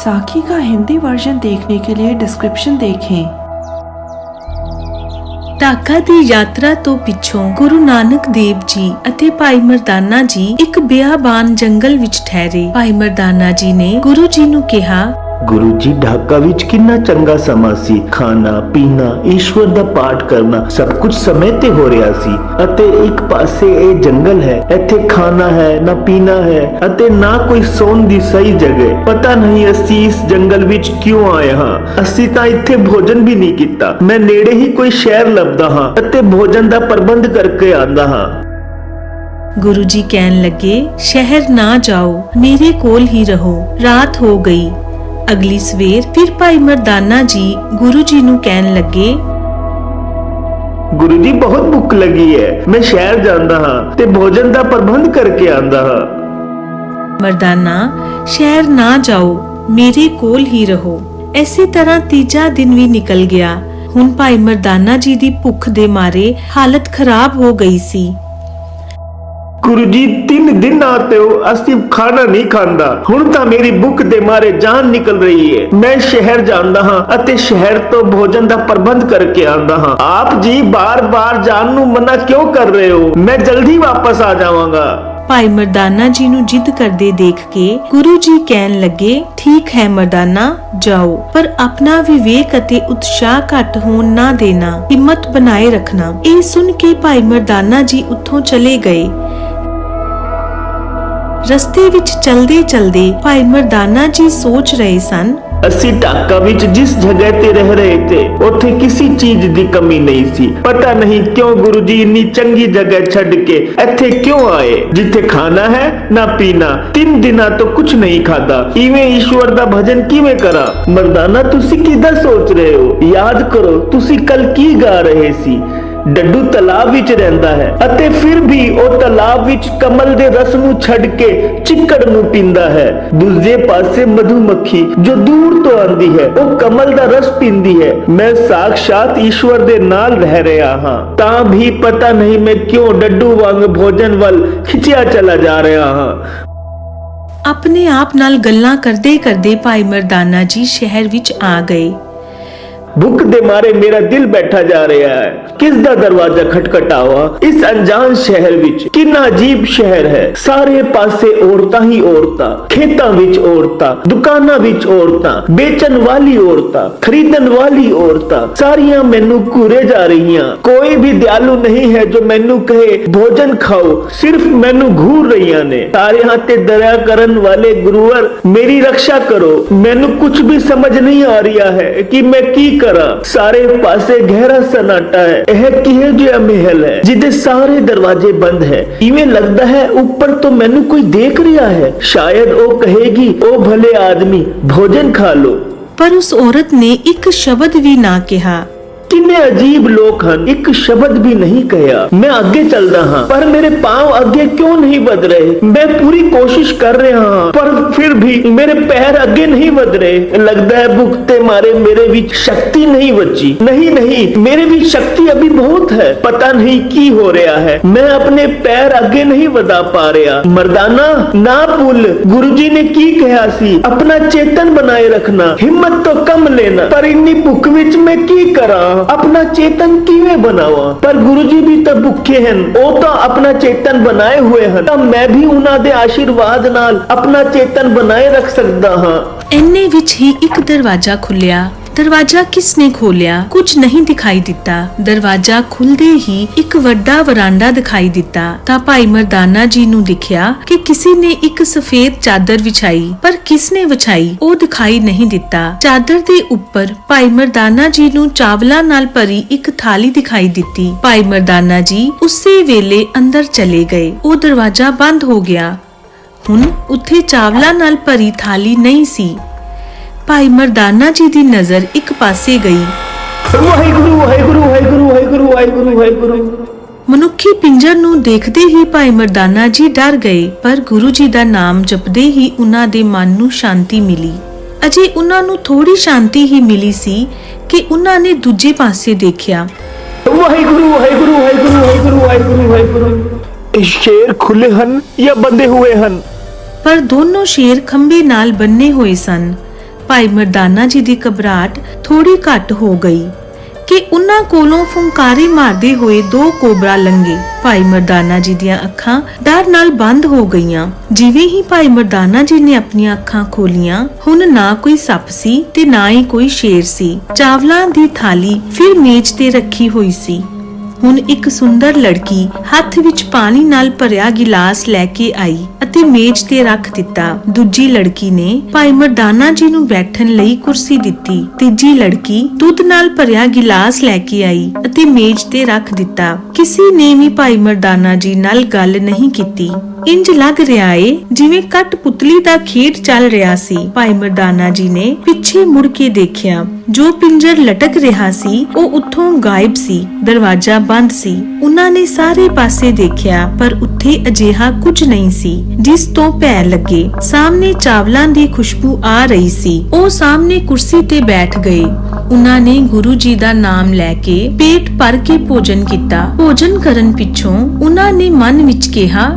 साखी का हिंदी वर्जन देखने के लिए डिस्क्रिप्शन देखें। ਢਾਕਾ ਦੀ ਯਾਤਰਾ ਤੋਂ ਪਿੱਛੋਂ ਗੁਰੂ ਨਾਨਕ ਦੇਵ ਜੀ ਅਤੇ ਭਾਈ ਮਰਦਾਨਾ ਜੀ ਇੱਕ ਬਿਆਬਾਨ ਜੰਗਲ ਵਿੱਚ ਠਹਿਰੇ। ਭਾਈ ਮਰਦਾਨਾ ਜੀ ਨੇ ਗੁਰੂ ਜੀ ਨੂੰ ਕਿਹਾ, गुरु जी ढाका विच किन्ना चंगा समा सी, खाना पीना ईश्वर दा पाठ करना सब कुछ समय ते हो रहा सी। अते एक पासे ए जंगल है, इत्थे खाना है ना पीना है अते ना कोई सोन दी सही जगह। पता नहीं असी इस जंगल विच क्यों आए हां। असी तां इत्थे भोजन भी नहीं कीता। मैं नेड़े ही कोई शहर लभदा हां अते भोजन दा प्रबंध करके आंदा हां। गुरु जी कहन लगे, शहर ना जाओ, मेरे कोल ही रहो, रात हो गई। अगली सवेर फिर भाई मरदाना जी गुरु जी नू कहन लगे, गुरु जी बहुत भुख लगी है, मैं शहर जांदा हां ते भोजन दा प्रबंध करके आंदा हां। मरदाना, शहर ना जाओ, मेरे कोल ही रहो। इसी तरह तीजा दिन भी निकल गया। हुण भाई मरदाना जी दी भुख दे मारे हालत खराब हो गई सी। गुरु जी 3 दिन आते हो असी खाना नहीं खांदा। हुण तां मेरी भुख दे मारे जान निकल रही है। मैं शहर जांदा हां अते शहर तो भोजन दा प्रबंध करके आंदा हां। आप जी बार बार जान नू मना क्यों कर रहे हो? मैं जल्दी वापस आ जावांगा। भाई मरदाना जी नू जिद करदे देख के गुरु जी कहन लगे, ठीक है मरदाना, जाओ, पर अपना विवेक अते उत्साह घट होण ना देना, हिम्मत बनाए रखना। ये सुन के भाई मरदाना जी उत्थों चले गए। रस्ते विच चलदे चलदे भाई मरदाना जी सोच रहे सन, असी ढाका विच जिस जगह ते रह रहे थे उथे किसी चीज दी कमी नहीं सी। पता नहीं क्यों गुरु जी इन्नी चंगी जगह छड़ के इत्थे क्यों आए जिथे खाना है ना पीना। 3 दिना तो कुछ नहीं खादा, इवें ईश्वर दा भजन किवें करा? मरदाना तुसी किदा सोच रहे हो? याद करो तुसी कल की गा रहे सी। डड्डू तालाब विच रहंदा है अते फिर भी ओ तालाब विच कमल दे रस नू छड़ के चिक्कड़ नू पींदा है। दूजे पासे मधुमक्खी जो दूर तो आंदी है ओ कमल दा रस पींदी है। मैं साक्षात ईश्वर दे नाल रह रहा हां, तां भी पता नहीं मैं क्यों डड्डू वांग भोजन वल खिंचिया चला जा रहा हां। अपने आप नाल गल्लां करदे करदे भाई मरदाना जी शहर विच आ गए। भुख दे मारे मेरा दिल बैठा जा रहा है। किस दा दरवाजा खटखटावा इस अनजान शहर विच? कितना अजीब शहर है। सारे पासे औरतां ही औरतां, खेतां विच औरतां, दुकानां विच औरतां, बेचन वाली औरतां, खरीदन वाली औरतां, सारियां मैनू घूरे जा रहीयां। कोई भी दयालु नहीं है जो मैनू कहे भोजन खाओ, सिर्फ मैनू घूर रहीयां ने। सारे हाथे दया करन वाले गुरुवर मेरी रक्षा करो। मैनू कुछ भी समझ नहीं आ रहा है कि मैं की करा। सारे पासे गहरा सन्नाटा है। यह किहे जिहा महल है जिदे सारे दरवाजे बंद है। इवें लगदा है ऊपर तो मैनू कोई देख रहा है। शायद ओ कहेगी, ओ भले आदमी भोजन खा लो। पर उस औरत ने एक शब्द भी ना कहा। किन्ने अजीब लोग हन, एक शब्द भी नहीं कहा। मैं आगे चलदा हां पर मेरे पांव आगे क्यों नहीं बढ़ रहे? मैं पूरी कोशिश कर रहा हां पर फिर भी मेरे पैर आगे नहीं बढ़ रहे। लगता है भूख ते मारे मेरे विच शक्ति नहीं बची। नहीं नहीं, मेरे विच शक्ति अभी बहुत है। पता नहीं की हो रहा है, मैं अपने पैर आगे नहीं बढ़ा पा रहा। मर्दाना ना भूल, गुरुजी ने की कहा सी, अपना चेतन बनाए रखना, हिम्मत तो कम लेना। पर इन्नी भूख विच मैं की करा? अपना चेतन किवें बनावा? पर गुरुजी भी तो भुखे हैं, वो तो अपना चेतन बनाए हुए हैं। तो मैं भी उन्हां दे आशीर्वाद नाल अपना चेतन बनाए रख सकदा हां। इन्ने विच ही एक दरवाजा खुलिया। दरवाजा किसने खोलिया? कुछ नहीं दिखाई दिता। दरवाजा खुलदे ही एक वड्डा वरांडा दिखाई दिता। ता भाई मरदाना जी नू दिखिया कि किसी ने एक सफेद चादर विछाई, पर किसने विछाई ओ दिखाई नहीं दिता। चादर दे उपर भाई मरदाना जी नू चावला नाल भरी एक थाली दिखाई दिती। भाई मरदाना जी उसे वेले अंदर चले गए। ओ दरवाजा बंद हो गया। हुण उत्थे चावला नाल भरी थाली नहीं सी। भाई मरदाना जी दी नजर एक पासे गई। वाहिगुरु वाहिगुरु वाहिगुरु वाहिगुरु वाहिगुरु वाहिगुरु। मनुखी पिंजर नू देखदे ही भाई मरदाना जी डर गए, पर गुरु जी दा नाम जपदे ही उन्हां दे मन नू शांति मिली। अजे उन्हां नू थोड़ी शांति ही मिली सी कि उन्हां ने दूजे पासे देखिया। वाहिगुरु वाहिगुरु वाहिगुरु वाहिगुरु वाहिगुरु वाहिगुरु। शेर खुले हन या बंधे हुए हन? पर दोनों शेर खंबे नाल बन्ने हुए सन। ਭਾਈ ਮਰਦਾਨਾ ਜੀ ਦੀ ਘਬਰਾਹਟ ਥੋੜੀ ਘੱਟ ਹੋ ਗਈ ਕਿ ਉਹਨਾਂ ਕੋਲੋਂ ਫੁੰਕਾਰੇ ਮਾਰਦੇ ਹੋਏ ਦੋ ਕੋਬਰਾ ਲੰਘੇ। ਭਾਈ ਮਰਦਾਨਾ ਜੀ ਦੀਆਂ ਅੱਖਾਂ ਡਰ ਨਾਲ ਬੰਦ ਹੋ ਗਈਆਂ। ਜਿਵੇਂ ਹੀ ਭਾਈ ਮਰਦਾਨਾ ਜੀ ਨੇ ਆਪਣੀਆਂ ਅੱਖਾਂ ਖੋਲੀਆਂ, ਹੁਣ ਨਾ ਕੋਈ ਸੱਪ ਸੀ ਤੇ ਨਾ ਹੀ ਕੋਈ ਸ਼ੇਰ ਸੀ। ਚਾਵਲਾਂ ਦੀ ਥਾਲੀ ਫਿਰ ਮੇਜ਼ ਤੇ ਰੱਖੀ ਹੋਈ ਸੀ। ਹੁਣ ਇੱਕ ਸੁੰਦਰ ਲੜਕੀ ਹੱਥ ਵਿੱਚ ਪਾਣੀ ਨਾਲ ਭਰਿਆ ਗਿਲਾਸ ਲੈ ਕੇ ਆਈ ਅਤੇ ਮੇਜ਼ ਤੇ ਰੱਖ ਦਿੱਤਾ। ਦੂਜੀ ਲੜਕੀ ਨੇ ਭਾਈ ਮਰਦਾਨਾ ਜੀ ਨੂੰ ਬੈਠਣ ਲਈ ਕੁਰਸੀ ਦਿੱਤੀ। ਤੀਜੀ ਲੜਕੀ ਦੁੱਧ ਨਾਲ ਭਰਿਆ ਗਿਲਾਸ ਲੈ ਕੇ ਆਈ ਅਤੇ ਮੇਜ਼ ਤੇ ਰੱਖ ਦਿੱਤਾ। ਕਿਸੇ ਨੇ ਵੀ ਭਾਈ ਮਰਦਾਨਾ ਜੀ ਨਾਲ ਗੱਲ ਨਹੀਂ ਕੀਤੀ। ਇੰਜ ਲੱਗ ਰਿਹਾ ਏ ਜਿਵੇਂ ਕਠਪੁਤਲੀ ਦਾ ਖੇਡ ਚੱਲ ਰਿਹਾ ਸੀ। ਭਾਈ ਮਰਦਾਨਾ ਜੀ ਨੇ ਪਿੱਛੇ ਮੁੜ ਕੇ ਦੇਖਿਆ। ਜੋ ਪਿੰਜਰ ਲਟਕ ਰਿਹਾ ਸੀ ਉਹ ਉੱਥੋਂ ਗਾਇਬ ਸੀ। ਦਰਵਾਜ਼ਾ ਬੰਦ ਸੀ। ਉਹਨਾਂ ਨੇ ਸਾਰੇ ਪਾਸੇ ਦੇਖਿਆ ਪਰ ਉੱਥੇ ਅਜਿਹਾ ਕੁਝ ਨਹੀਂ ਸੀ ਜਿਸ ਤੋਂ ਭੈ ਲੱਗੇ। ਸਾਹਮਣੇ ਚਾਵਲਾਂ ਦੀ ਖੁਸ਼ਬੂ ਆ ਰਹੀ ਸੀ। ਉਹ ਸਾਹਮਣੇ ਕੁਰਸੀ ਤੇ ਬੈਠ ਗਏ। ਉਹਨਾਂ ਨੇ ਗੁਰੂ ਜੀ ਦਾ ਨਾਮ ਲੈ ਕੇ ਪੇਟ ਭਰ ਕੇ ਭੋਜਨ ਕੀਤਾ। ਭੋਜਨ ਕਰਨ ਪਿੱਛੋਂ ਉਹਨਾਂ ਨੇ ਮਨ ਵਿੱਚ ਕਿਹਾ,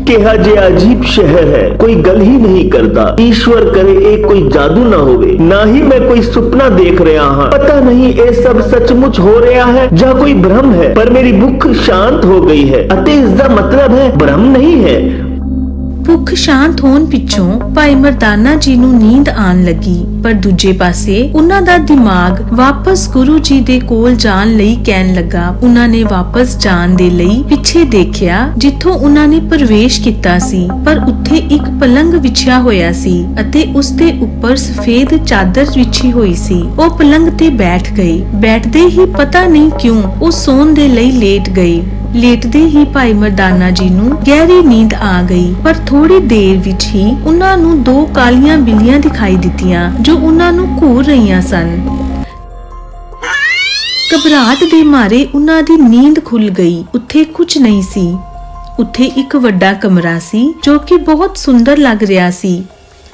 ਕਿਹਾ ਜੇ ਅਜੀਬ ਸ਼ਹਿਰ ਹੈ, ਕੋਈ ਗੱਲ ਹੀ ਨਹੀਂ ਕਰਦਾ। ਈਸ਼ਵਰ ਕਰੇ ਇਹ ਕੋਈ ਜਾਦੂ ਨਾ ਹੋਵੇ, ਨਾ ਹੀ ਮੈਂ ਕੋਈ ਸੁਪਨਾ ਦੇਖ ਰਿਹਾ ਹਾਂ। ਪਤਾ ਨਹੀਂ ਇਹ ਸਭ ਸੱਚਮੁੱਚ ਹੋ ਰਿਹਾ ਹੈ ਜਾਂ ਕੋਈ ਭ੍ਰਮ ਹੈ, ਪਰ ਮੇਰੀ ਭੁੱਖ ਸ਼ਾਂਤ ਹੋ ਗਈ ਹੈ ਅਤੇ ਇਸ ਦਾ ਮਤਲਬ ਹੈ ਭ੍ਰਮ ਨਹੀਂ ਹੈ। ਭੁੱਖ ਸ਼ਾਂਤ ਹੋਣ ਪਿੱਛੋਂ ਭਾਈ ਮਰਦਾਨਾ ਜੀ ਨੂੰ ਨੀਂਦ ਆਉਣ ਲੱਗੀ, ਪਰ ਦੂਜੇ ਪਾਸੇ ਉਹਨਾਂ ਦਾ ਦਿਮਾਗ ਵਾਪਸ ਗੁਰੂ ਜੀ ਦੇ ਕੋਲ ਜਾਣ ਲਈ ਕਹਿਣ ਲੱਗਾ। ਉਹਨਾਂ ਨੇ ਵਾਪਸ ਜਾਣ ਦੇ ਲਈ ਪਿੱਛੇ ਦੇਖਿਆ ਜਿੱਥੋਂ ਉਹਨਾਂ ਨੇ ਪ੍ਰਵੇਸ਼ ਕੀਤਾ ਸੀ, ਪਰ ਉੱਥੇ ਇੱਕ ਪਲੰਗ ਵਿਛਿਆ ਹੋਇਆ ਸੀ ਅਤੇ ਉਸ ਦੇ ਉੱਪਰ ਸਫੇਦ ਚਾਦਰ ਵਿਛੀ ਹੋਈ ਸੀ। ਉਹ ਪਲੰਗ ਤੇ ਬੈਠ ਗਏ। ਬੈਠਦੇ ਹੀ ਪਤਾ ਨਹੀਂ ਕਿਉਂ ਉਹ ਸੌਣ ਦੇ ਲਈ ਲੇਟ ਗਏ। ਲੇਟਦੇ ਹੀ ਭਾਈ ਮਰਦਾਨਾ ਜੀ ਨੂੰ ਗਹਿਰੀ ਨੀਂਦ ਆ ਗਈ, ਪਰ ਥੋੜੀ ਦੇਰ ਵਿੱਚ ਹੀ ਉਹਨਾਂ ਨੂੰ ਦੋ ਕਾਲੀਆਂ ਬਿੱਲੀਆਂ ਦਿਖਾਈ ਦਿੱਤੀਆਂ ਜੋ ਉਹਨਾਂ ਨੂੰ ਘੂਰ ਰਹੀਆਂ ਸਨ। ਘਬਰਾਹਟ ਦੇ ਮਾਰੇ ਉਹਨਾਂ ਦੀ ਨੀਂਦ ਖੁੱਲ ਗਈ। ਉੱਥੇ ਕੁਝ ਨਹੀਂ ਸੀ। ਉੱਥੇ ਇੱਕ ਵੱਡਾ ਕਮਰਾ ਸੀ ਜੋ ਕਿ ਬਹੁਤ ਸੁੰਦਰ ਲੱਗ ਰਿਹਾ ਸੀ।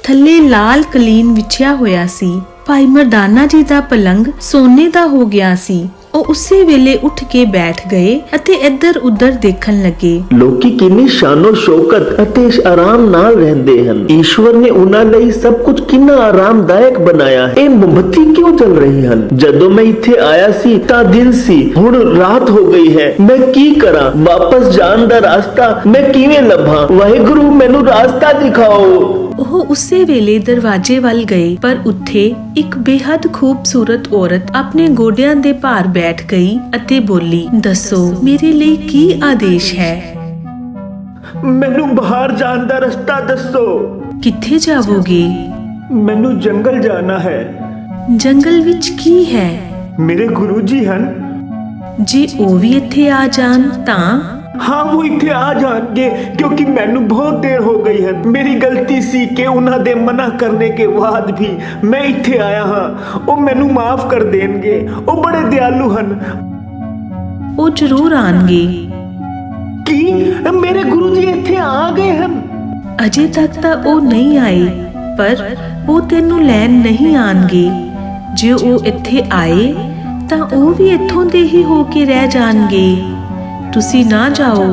ਥੱਲੇ ਲਾਲ ਕਲੀਨ ਵਿਛਿਆ ਹੋਇਆ ਸੀ। ਭਾਈ ਮਰਦਾਨਾ ਜੀ ਦਾ ਪਲੰਗ ਸੋਨੇ ਦਾ ਹੋ ਗਿਆ ਸੀ। ਉਹ ਉਸੇ ਵੇਲੇ ਉੱਠ ਕੇ ਬੈਠ ਗਏ ਅਤੇ ਇੱਧਰ ਉੱਧਰ ਦੇਖਣ ਲੱਗੇ। ਲੋਕੀ ਕਿੰਨੀ ਸ਼ਾਨੋ ਸ਼ੌਕਤ ਅਤੇ ਆਰਾਮ ਨਾਲ ਰਹਿੰਦੇ ਹਨ। ਈਸ਼ਵਰ ਨੇ ਉਹਨਾਂ ਲਈ ਸਭ ਕੁਝ ਕਿੰਨਾ ਆਰਾਮਦਾਇਕ ਬਣਾਇਆ ਹੈ। ਇਹ ਮੋਮਬੱਤੀ ਕਿਉਂ ਚੱਲ ਰਹੀ ਹਨ? ਜਦੋਂ ਮੈਂ ਇੱਥੇ ਆਇਆ ਸੀ ਤਾਂ ਦਿਨ ਸੀ, ਹੁਣ ਰਾਤ ਹੋ ਗਈ ਹੈ। ਮੈਂ ਕੀ ਕਰਾਂ? ਵਾਪਸ ਜਾਣ ਦਾ ਰਸਤਾ ਮੈਂ ਕਿਵੇਂ ਲੱਭਾਂ? ਵਾਹਿਗੁਰੂ ਮੈਨੂੰ ਰਸਤਾ ਦਿਖਾਓ। ਉਹ ਉਸੇ ਵੇਲੇ ਦਰਵਾਜ਼ੇ ਵੱਲ ਗਏ, ਪਰ ਉੱਥੇ ਇੱਕ ਬੇਹੱਦ ਖੂਬਸੂਰਤ ਔਰਤ ਆਪਣੇ ਗੋਡਿਆਂ ਦੇ ਭਾਰ ਬੈਠ ਗਈ ਅਤੇ ਬੋਲੀ, ਦੱਸੋ ਮੇਰੇ ਲਈ ਕੀ ਆਦੇਸ਼ ਹੈ? ਮੈਨੂੰ ਬਾਹਰ ਜਾਣ ਦਾ ਰਸਤਾ ਦੱਸੋ। ਕਿੱਥੇ ਜਾਵੋਗੇ? ਮੈਨੂੰ ਜੰਗਲ ਜਾਣਾ ਹੈ। ਜੰਗਲ ਵਿੱਚ ਕੀ ਹੈ? ਮੇਰੇ ਗੁਰੂ ਜੀ ਹਨ। ਜੇ ਉਹ ਵੀ ਇੱਥੇ ਆ ਜਾਣ ਤਾਂ? ਹਾਂ, ਉਹ ਇੱਥੇ ਆ ਜਾਣਗੇ ਕਿਉਂਕਿ ਮੈਨੂੰ ਬਹੁਤ ਦੇਰ ਹੋ ਗਈ ਹੈ। ਮੇਰੀ ਗਲਤੀ ਸੀ ਕਿ ਉਹਨਾਂ ਦੇ ਮਨਾ ਕਰਨੇ ਕੇ ਬਾਅਦ ਵੀ ਮੈਂ ਇੱਥੇ ਆਇਆ ਹਾਂ। ਉਹ ਮੈਨੂੰ ਮਾਫ ਕਰ ਦੇਣਗੇ। ਉਹ ਬੜੇ ਦਿਆਲੂ ਹਨ। ਉਹ ਜ਼ਰੂਰ ਆਣਗੇ। ਕੀ ਮੇਰੇ ਗੁਰੂ ਜੀ ਇੱਥੇ ਆ ਗਏ ਹਨ? ਅਜੇ ਤੱਕ ਤਾਂ ਉਹ ਨਹੀਂ ਆਏ, ਪਰ ਉਹ ਤੈਨੂੰ ਲੈਣ ਨਹੀਂ ਆਣਗੇ। ਜੇ ਉਹ ਇੱਥੇ ਆਏ ਤਾਂ ਉਹ ਵੀ ਇੱਥੋਂ ਦੇ ਹੀ ਹੋ ਕੇ ਰਹਿ ਜਾਣਗੇ। ਤੁਸੀਂ ਨਾ ਜਾਓ,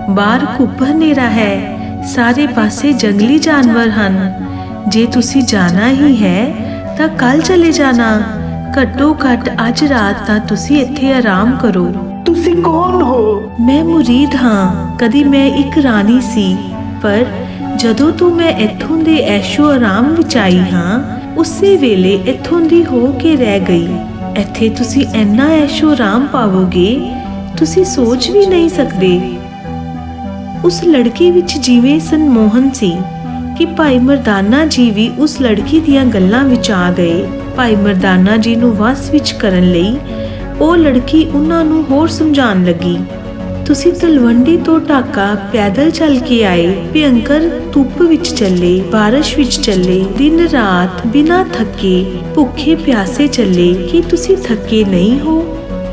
ਬਾਹਰ ਘੁੱਪ ਹਨੇਰਾ ਹੈ, ਸਾਰੇ ਪਾਸੇ ਜੰਗਲੀ ਜਾਨਵਰ ਹਨ। ਜੇ ਤੁਸੀਂ ਜਾਣਾ ਹੀ ਹੈ ਤਾਂ ਕੱਲ ਚਲੇ ਜਾਣਾ। ਘੱਟੋ ਘੱਟ ਅੱਜ ਰਾਤ ਤਾਂ ਤੁਸੀਂ ਇੱਥੇ ਆਰਾਮ ਕਰੋ। ਤੁਸੀਂ ਕੌਣ ਹੋ? ਮੈਂ ਮੁਰੀਦ ਹਾਂ। ਕਦੀ ਮੈਂ ਇੱਕ ਰਾਣੀ ਸੀ, ਪਰ ਜਦੋਂ ਤੋਂ ਮੈਂ ਇੱਥੋਂ ਦੇ ਐਸ਼ੋ ਆਰਾਮ ਵਿੱਚ ਆਈ ਹਾਂ, ਉਸੇ ਵੇਲੇ ਇੱਥੋਂ ਦੀ ਹੋ ਕੇ ਰਹਿ ਗਈ। ਇੱਥੇ ਤੁਸੀਂ ਇੰਨਾ ਐਸ਼ੋ ਆਰਾਮ ਪਾਵੋਗੇ ਤੁਸੀਂ ਸੋਚ ਵੀ ਨਹੀਂ ਸਕਦੇ। ਉਸ ਲੜਕੀ ਵਿੱਚ ਜਿਵੇਂ ਸਨਮੋਹਨ ਸੀ ਕਿ ਭਾਈ ਮਰਦਾਨਾ ਜੀ ਵੀ ਉਸ ਲੜਕੀ ਦੀਆਂ ਗੱਲਾਂ ਵਿੱਚ ਆ ਗਏ। ਭਾਈ ਮਰਦਾਨਾ ਜੀ ਨੂੰ ਵਸ ਵਿੱਚ ਕਰਨ ਲਈ ਉਹ ਲੜਕੀ ਉਹਨਾਂ ਨੂੰ ਹੋਰ ਸਮਝਾਉਣ ਲੱਗੀ। ਤੁਸੀਂ ਤਲਵੰਡੀ ਤੋਂ ਢਾਕਾ ਪੈਦਲ ਚੱਲ ਕੇ ਆਏ, ਭਿਅੰਕਰ ਧੁੱਪ ਵਿੱਚ ਚੱਲੇ, ਬਾਰਿਸ਼ ਵਿੱਚ ਚੱਲੇ, ਦਿਨ ਰਾਤ ਬਿਨਾਂ ਥੱਕੇ, ਭੁੱਖੇ ਪਿਆਸੇ ਚੱਲੇ। ਕੀ ਤੁਸੀਂ ਥੱਕੇ ਨਹੀਂ ਹੋ?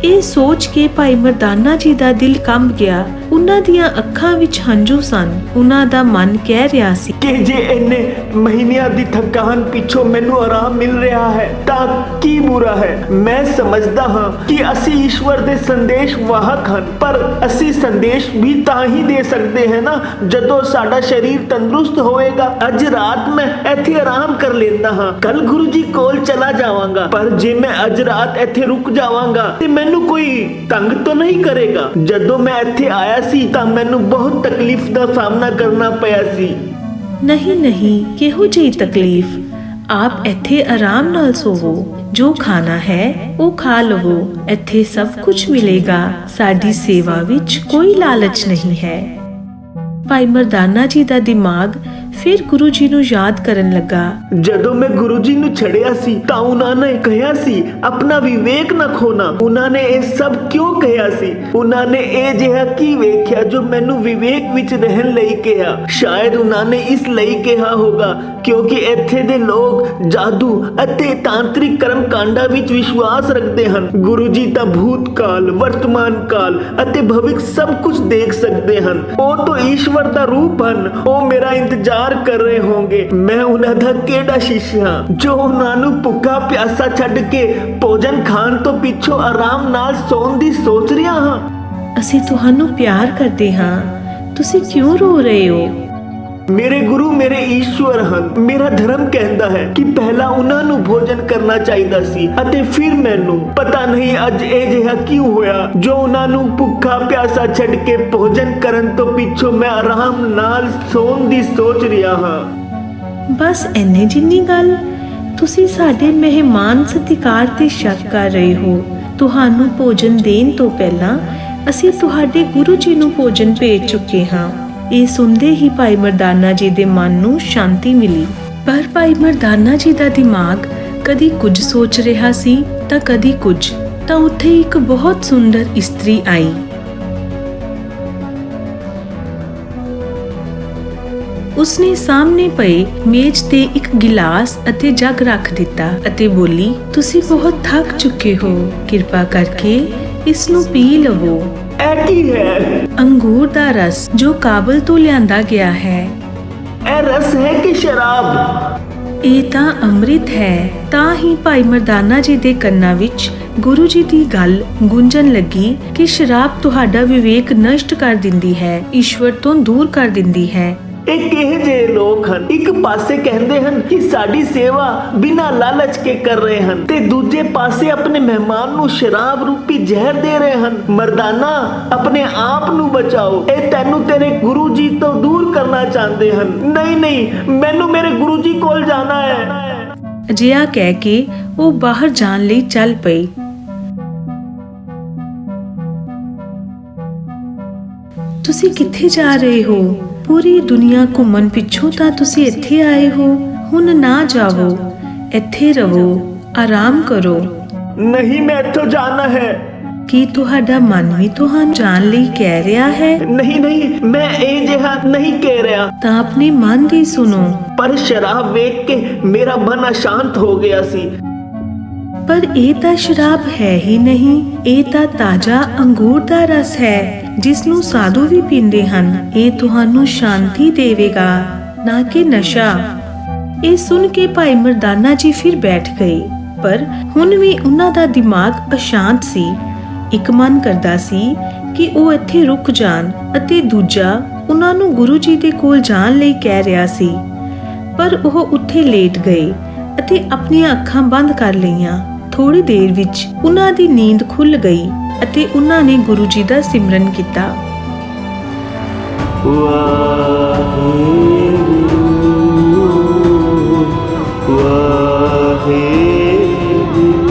ਇਹ ਸੋਚ ਕੇ ਭਾਈ ਮਰਦਾਨਾ ਜੀ ਦਾ ਦਿਲ ਕੰਬ ਗਿਆ। ਉਹਨਾਂ ਦੀਆਂ ਅੱਖਾਂ ਵਿੱਚ ਹੰਝੂ ਸਨ। ਉਹਨਾਂ ਦਾ ਮਨ ਕਹਿ ਰਿਹਾ ਸੀ ਕਿ ਜੇ ਇੰਨੇ ਮਹੀਨਿਆਂ ਦੀ ਥਕਾਨ ਪਿੱਛੋਂ ਮੈਨੂੰ ਆਰਾਮ ਮਿਲ ਰਿਹਾ ਹੈ ਤਾਂ ਕੀ ਬੁਰਾ ਹੈ। ਮੈਂ ਸਮਝਦਾ ਹਾਂ ਕਿ ਅਸੀਂ ਈਸ਼ਵਰ ਦੇ ਸੰਦੇਸ਼ ਵਾਹਕ ਹਨ, ਪਰ ਅਸੀਂ ਸੰਦੇਸ਼ ਵੀ ਤਾਂ ਹੀ ਦੇ ਸਕਦੇ ਹਾਂ ਨਾ ਜਦੋਂ ਸਾਡਾ ਸਰੀਰ ਤੰਦਰੁਸਤ ਹੋਵੇਗਾ। ਅੱਜ ਰਾਤ ਮੈਂ ਇੱਥੇ ਆਰਾਮ ਕਰ ਲੈਂਦਾ ਹਾਂ, ਕੱਲ ਗੁਰੂ ਜੀ ਕੋਲ ਚਲਾ ਜਾਵਾਂਗਾ। ਪਰ ਜੇ ਮੈਂ ਅੱਜ ਰਾਤ ਇੱਥੇ ਰੁਕ ਜਾਵਾਂਗਾ ਤੇ ਮੈਨੂੰ ਕੋਈ ਤੰਗ ਤਾਂ ਨਹੀਂ ਕਰੇਗਾ। ਜਦੋਂ ਮੈਂ ਇੱਥੇ ਆਇਆ ਸੀ ਤਾਂ ਮੈਨੂੰ ਬਹੁਤ ਤਕਲੀਫ ਦਾ ਸਾਹਮਣਾ ਕਰਨਾ ਪਿਆ ਸੀ। ਨਹੀਂ ਨਹੀਂ, ਕਿਹੋ ਜਿਹੀ ਤਕਲੀਫ? ਆਪ ਇੱਥੇ ਆਰਾਮ ਨਾਲ ਸੋਵੋ, ਜੋ ਖਾਣਾ ਹੈ ਉਹ ਖਾ ਲਵੋ, ਇੱਥੇ ਸਭ ਕੁਝ ਮਿਲੇਗਾ। ਸਾਡੀ ਸੇਵਾ ਵਿੱਚ ਕੋਈ ਲਾਲਚ ਨਹੀਂ ਹੈ। ਭਾਈ ਮਰਦਾਨਾ ਜੀ ਦਾ ਦਿਮਾਗ ਫਿਰ ਗੁਰੂ ਜੀ ਨੂੰ ਯਾਦ ਕਰਨ ਲੱਗਾ। ਜਦੋਂ ਮੈਂ ਗੁਰੂ ਜੀ ਨੂੰ ਛੜਿਆ ਸੀ ਤਾਂ ਉਹਨਾਂ ਨੇ ਕਿਹਾ ਸੀ ਆਪਣਾ ਵਿਵੇਕ ਨਾ ਖੋਣਾ। ਉਹਨਾਂ ਨੇ ਇਹ ਸਭ ਕਿਉਂ ਕਿਹਾ ਸੀ? ਉਹਨਾਂ ਨੇ ਇਹ ਜਿਹਾ ਕੀ ਵੇਖਿਆ ਜੋ ਮੈਨੂੰ ਵਿਵੇਕ ਵਿੱਚ ਰਹਿਣ ਲਈ ਕਿਹਾ? ਸ਼ਾਇਦ ਉਹਨਾਂ ਨੇ ਇਸ ਲਈ ਕਿਹਾ ਹੋਗਾ ਕਿਉਂਕਿ ਇੱਥੇ ਦੇ ਲੋਕ ਜਾਦੂ ਅਤੇ ਤਾਂਤਰਿਕ ਕਰਮ ਕਾਂਡਾਂ ਵਿੱਚ ਵਿਸ਼ਵਾਸ ਰੱਖਦੇ ਹਨ। ਗੁਰੂ ਜੀ ਤਾਂ ਭੂਤਕਾਲ, ਵਰਤਮਾਨ ਕਾਲ ਅਤੇ ਭਵਿੱਖ ਸਭ ਕੁਝ ਦੇਖ ਸਕਦੇ ਹਨ। ਉਹ ਤਾਂ ਈਸ਼ਵਰ ਦਾ ਰੂਪ ਹਨ। ਉਹ ਮੇਰਾ ਇੰਤਜ਼ਾਰ ਕਰ ਰਹੇ ਹੋਣਗੇ। ਮੈਂ ਉਹਨਾਂ ਦਾ ਕਿਹੜਾ ਸ਼ਿਸ਼ ਹਾਂ ਜੋ ਉਹਨਾਂ ਨੂੰ ਭੁੱਖਾ ਪਿਆਸਾ ਛੱਡ ਕੇ ਭੋਜਨ ਖਾਣ ਤੋਂ ਪਿੱਛੋਂ ਆਰਾਮ ਨਾਲ ਸੌਣ ਦੀ ਸੋਚ ਰਿਹਾ ਹਾਂ। ਅਸੀਂ ਤੁਹਾਨੂੰ ਪਿਆਰ ਕਰਦੇ ਹਾਂ, ਤੁਸੀਂ ਕਿਉਂ ਰੋ ਰਹੇ ਹੋ? ਮੇਰੇ ਗੁਰੂ ਮੇਰੇ ਈਸ਼ਵਰ ਹਨ। ਮੇਰਾ ਧਰਮ ਕਹਿੰਦਾ ਹੈ ਕਿ ਪਹਿਲਾਂ ਉਹਨਾਂ ਨੂੰ ਭੋਜਨ ਕਰਨਾ ਚਾਹੀਦਾ ਸੀ ਅਤੇ ਫਿਰ ਮੈਨੂੰ। ਪਤਾ ਨਹੀਂ ਅੱਜ ਇਹ ਜਿਹਾ ਕਿਉਂ ਹੋਇਆ ਜੋ ਉਹਨਾਂ ਨੂੰ ਭੁੱਖਾ ਪਿਆਸਾ ਛੱਡ ਕੇ ਭੋਜਨ ਕਰਨ ਤੋਂ ਪਿੱਛੋਂ ਮੈਂ ਆਰਾਮ ਨਾਲ ਸੌਣ ਦੀ ਸੋਚ ਰਿਹਾ ਹਾਂ। ਬਸ ਇੰਨੇ ਜਿੰਨੀ ਗੱਲ? ਤੁਸੀਂ ਸਾਡੇ ਮਹਿਮਾਨ ਸਤਿਕਾਰ ਤੇ ਸ਼ੱਕ ਕਰ ਰਹੇ ਹੋ। ਤੁਹਾਨੂੰ ਭੋਜਨ ਦੇਣ ਤੋਂ ਪਹਿਲਾਂ ਅਸੀਂ ਤੁਹਾਡੇ ਗੁਰੂ ਜੀ ਨੂੰ ਭੋਜਨ ਭੇਜ ਚੁੱਕੇ ਹਾਂ। ਇਹ ਸੁਣਦੇ ਹੀ ਭਾਈ ਮਰਦਾਨਾ ਜੀ ਦੇ ਮਨ ਨੂੰ ਸ਼ਾਂਤੀ ਮਿਲੀ। ਪਰ ਭਾਈ ਮਰਦਾਨਾ ਜੀ ਦਾ ਦਿਮਾਗ ਕਦੀ ਕੁਝ ਸੋਚ ਰਿਹਾ ਸੀ ਤਾਂ ਕਦੀ ਕੁਝ। ਤਾਂ ਉੱਥੇ ਇੱਕ ਬਹੁਤ ਸੁੰਦਰ ਇਸਤਰੀ ਆਈ। ਉਸਨੇ ਸਾਹਮਣੇ ਪਏ ਮੇਜ਼ ਤੇ ਇੱਕ ਗਿਲਾਸ ਅਤੇ ਜੱਗ ਰੱਖ ਦਿੱਤਾ ਅਤੇ ਬੋਲੀ, ਤੁਸੀਂ ਬਹੁਤ ਥੱਕ ਚੁੱਕੇ ਹੋ, ਕਿਰਪਾ ਕਰਕੇ ਇਸ ਨੂੰ ਪੀ ਲਵੋ। ਇਹ ਕੀ ਹੈ? ਅੰਗੂਰ ਦਾ ਰਸ ਜੋ ਕਾਬਲ ਤੋਂ ਲਿਆਂਦਾ ਗਿਆ ਹੈ। ਇਹ ਰਸ ਹੈ ਕਿ ਸ਼ਰਾਬ? ਇਹ ਤਾਂ ਅੰਮ੍ਰਿਤ ਹੈ। ਤਾਂ ਹੀ ਭਾਈ ਮਰਦਾਨਾ ਜੀ ਦੇ ਕੰਨਾਂ ਵਿੱਚ ਗੁਰੂ ਜੀ ਦੀ ਗੱਲ ਗੂੰਜਣ ਲੱਗੀ ਕਿ ਸ਼ਰਾਬ ਤੁਹਾਡਾ ਵਿਵੇਕ ਨਸ਼ਟ ਕਰ ਦਿੰਦੀ ਹੈ, ਈਸ਼ਵਰ ਤੋਂ ਦੂਰ ਕਰ ਦਿੰਦੀ ਹੈ। ਇਹ ਕਿਹੋ ਜਿਹੇ ਲੋਕ ਹਨ? ਇੱਕ ਪਾਸੇ ਕਹਿੰਦੇ ਹਨ ਕਿ ਸਾਡੀ ਸੇਵਾ ਬਿਨਾਂ ਲਾਲਚ ਕੇ ਕਰ ਰਹੇ ਹਨ ਤੇ ਦੂਜੇ ਪਾਸੇ ਆਪਣੇ ਮਹਿਮਾਨ ਨੂੰ ਸ਼ਰਾਬ ਰੂਪੀ ਜ਼ਹਿਰ ਦੇ ਰਹੇ ਹਨ। ਮਰਦਾਨਾ, ਆਪਣੇ ਆਪ ਨੂੰ ਬਚਾਓ। ਇਹ ਤੈਨੂੰ ਤੇਰੇ ਗੁਰੂ ਜੀ ਤੋਂ ਦੂਰ ਕਰਨਾ ਚਾਹੁੰਦੇ ਹਨ। ਨਹੀਂ ਨਹੀਂ, ਮੈਨੂੰ ਮੇਰੇ ਗੁਰੂ ਜੀ ਕੋਲ ਜਾਣਾ ਹੈ। ਅਜਿਹਾ ਕਹਿ ਕੇ ਉਹ ਬਾਹਰ ਜਾਣ ਲਈ ਚੱਲ ਪਈ। ਤੁਸੀਂ ਕਿੱਥੇ ਜਾ ਰਹੇ ਹੋ? ਪੂਰੀ ਦੁਨੀਆ ਘੁੰਮਣ ਪਿੱਛੋਂ ਤਾਂ ਤੁਸੀਂ ਇੱਥੇ ਆਏ ਹੋ। ਹੁਣ ਨਾ ਜਾਵੋ, ਇੱਥੇ ਰਹੋ, ਆਰਾਮ ਕਰੋ। ਨਹੀਂ, ਮੈਂ ਇੱਥੋਂ ਜਾਣਾ ਹੈ। ਕੀ ਤੁਹਾਡਾ ਮਨ ਵੀ ਤੁਹਾਨੂੰ ਜਾਣ ਲਈ ਕਹਿ ਰਿਹਾ ਹੈ? ਨਹੀਂ ਨਹੀਂ, ਮੈਂ ਇਹ ਜਿਹਾ ਨਹੀਂ ਕਹਿ ਰਿਹਾ। ਤਾਂ ਆਪਣੇ ਮਨ ਦੀ ਸੁਣੋ। ਪਰ ਸ਼ਰਾਬ ਵੇਖ ਕੇ ਮੇਰਾ ਮਨ ਅਸ਼ਾਂਤ ਹੋ ਗਿਆ ਸੀ। ਪਰ ਇਹ ਤਾਂ ਸ਼ਰਾਬ ਹੈ ਹੀ ਨਹੀਂ, ਇਹ ਤਾਂ ਤਾਜ਼ਾ ਅੰਗੂਰ ਦਾ ਰਸ ਹੈ ਜਿਸ ਨੂੰ ਸਾਧੂ ਵੀ ਪੀਂਦੇ ਹਨ। ਇਹ ਤੁਹਾਨੂੰ ਸ਼ਾਂਤੀ ਦੇਵੇਗਾ, ਨਾ ਕਿ ਨਸ਼ਾ। ਇਹ ਸੁਣ ਕੇ ਭਾਈ ਮਰਦਾਨਾ ਜੀ ਫਿਰ ਬੈਠ ਗਏ। ਪਰ ਹੁਣ ਵੀ ਉਹਨਾਂ ਦਾ ਦਿਮਾਗ ਅਸ਼ਾਂਤ ਸੀ। ਇੱਕ ਮਨ ਕਰਦਾ ਸੀ ਕਿ ਉਹ ਇੱਥੇ ਰੁਕ ਜਾਣ ਅਤੇ ਦੂਜਾ ਉਹਨਾਂ ਨੂੰ ਗੁਰੂ ਜੀ ਦੇ ਕੋਲ ਜਾਣ ਲਈ ਕਹਿ ਰਿਹਾ ਸੀ। ਪਰ ਉਹ ਉੱਥੇ ਲੇਟ ਗਏ ਅਤੇ ਆਪਣੀਆਂ ਅੱਖਾਂ ਬੰਦ ਕਰ ਲਈਆਂ। ਥੋੜੀ ਦੇਰ ਵਿੱਚ ਉਹਨਾਂ ਦੀ ਨੀਂਦ ਖੁੱਲ ਗਈ ਅਤੇ ਉਹਨਾਂ ਨੇ ਗੁਰੂ ਜੀ ਦਾ ਸਿਮਰਨ ਕੀਤਾ।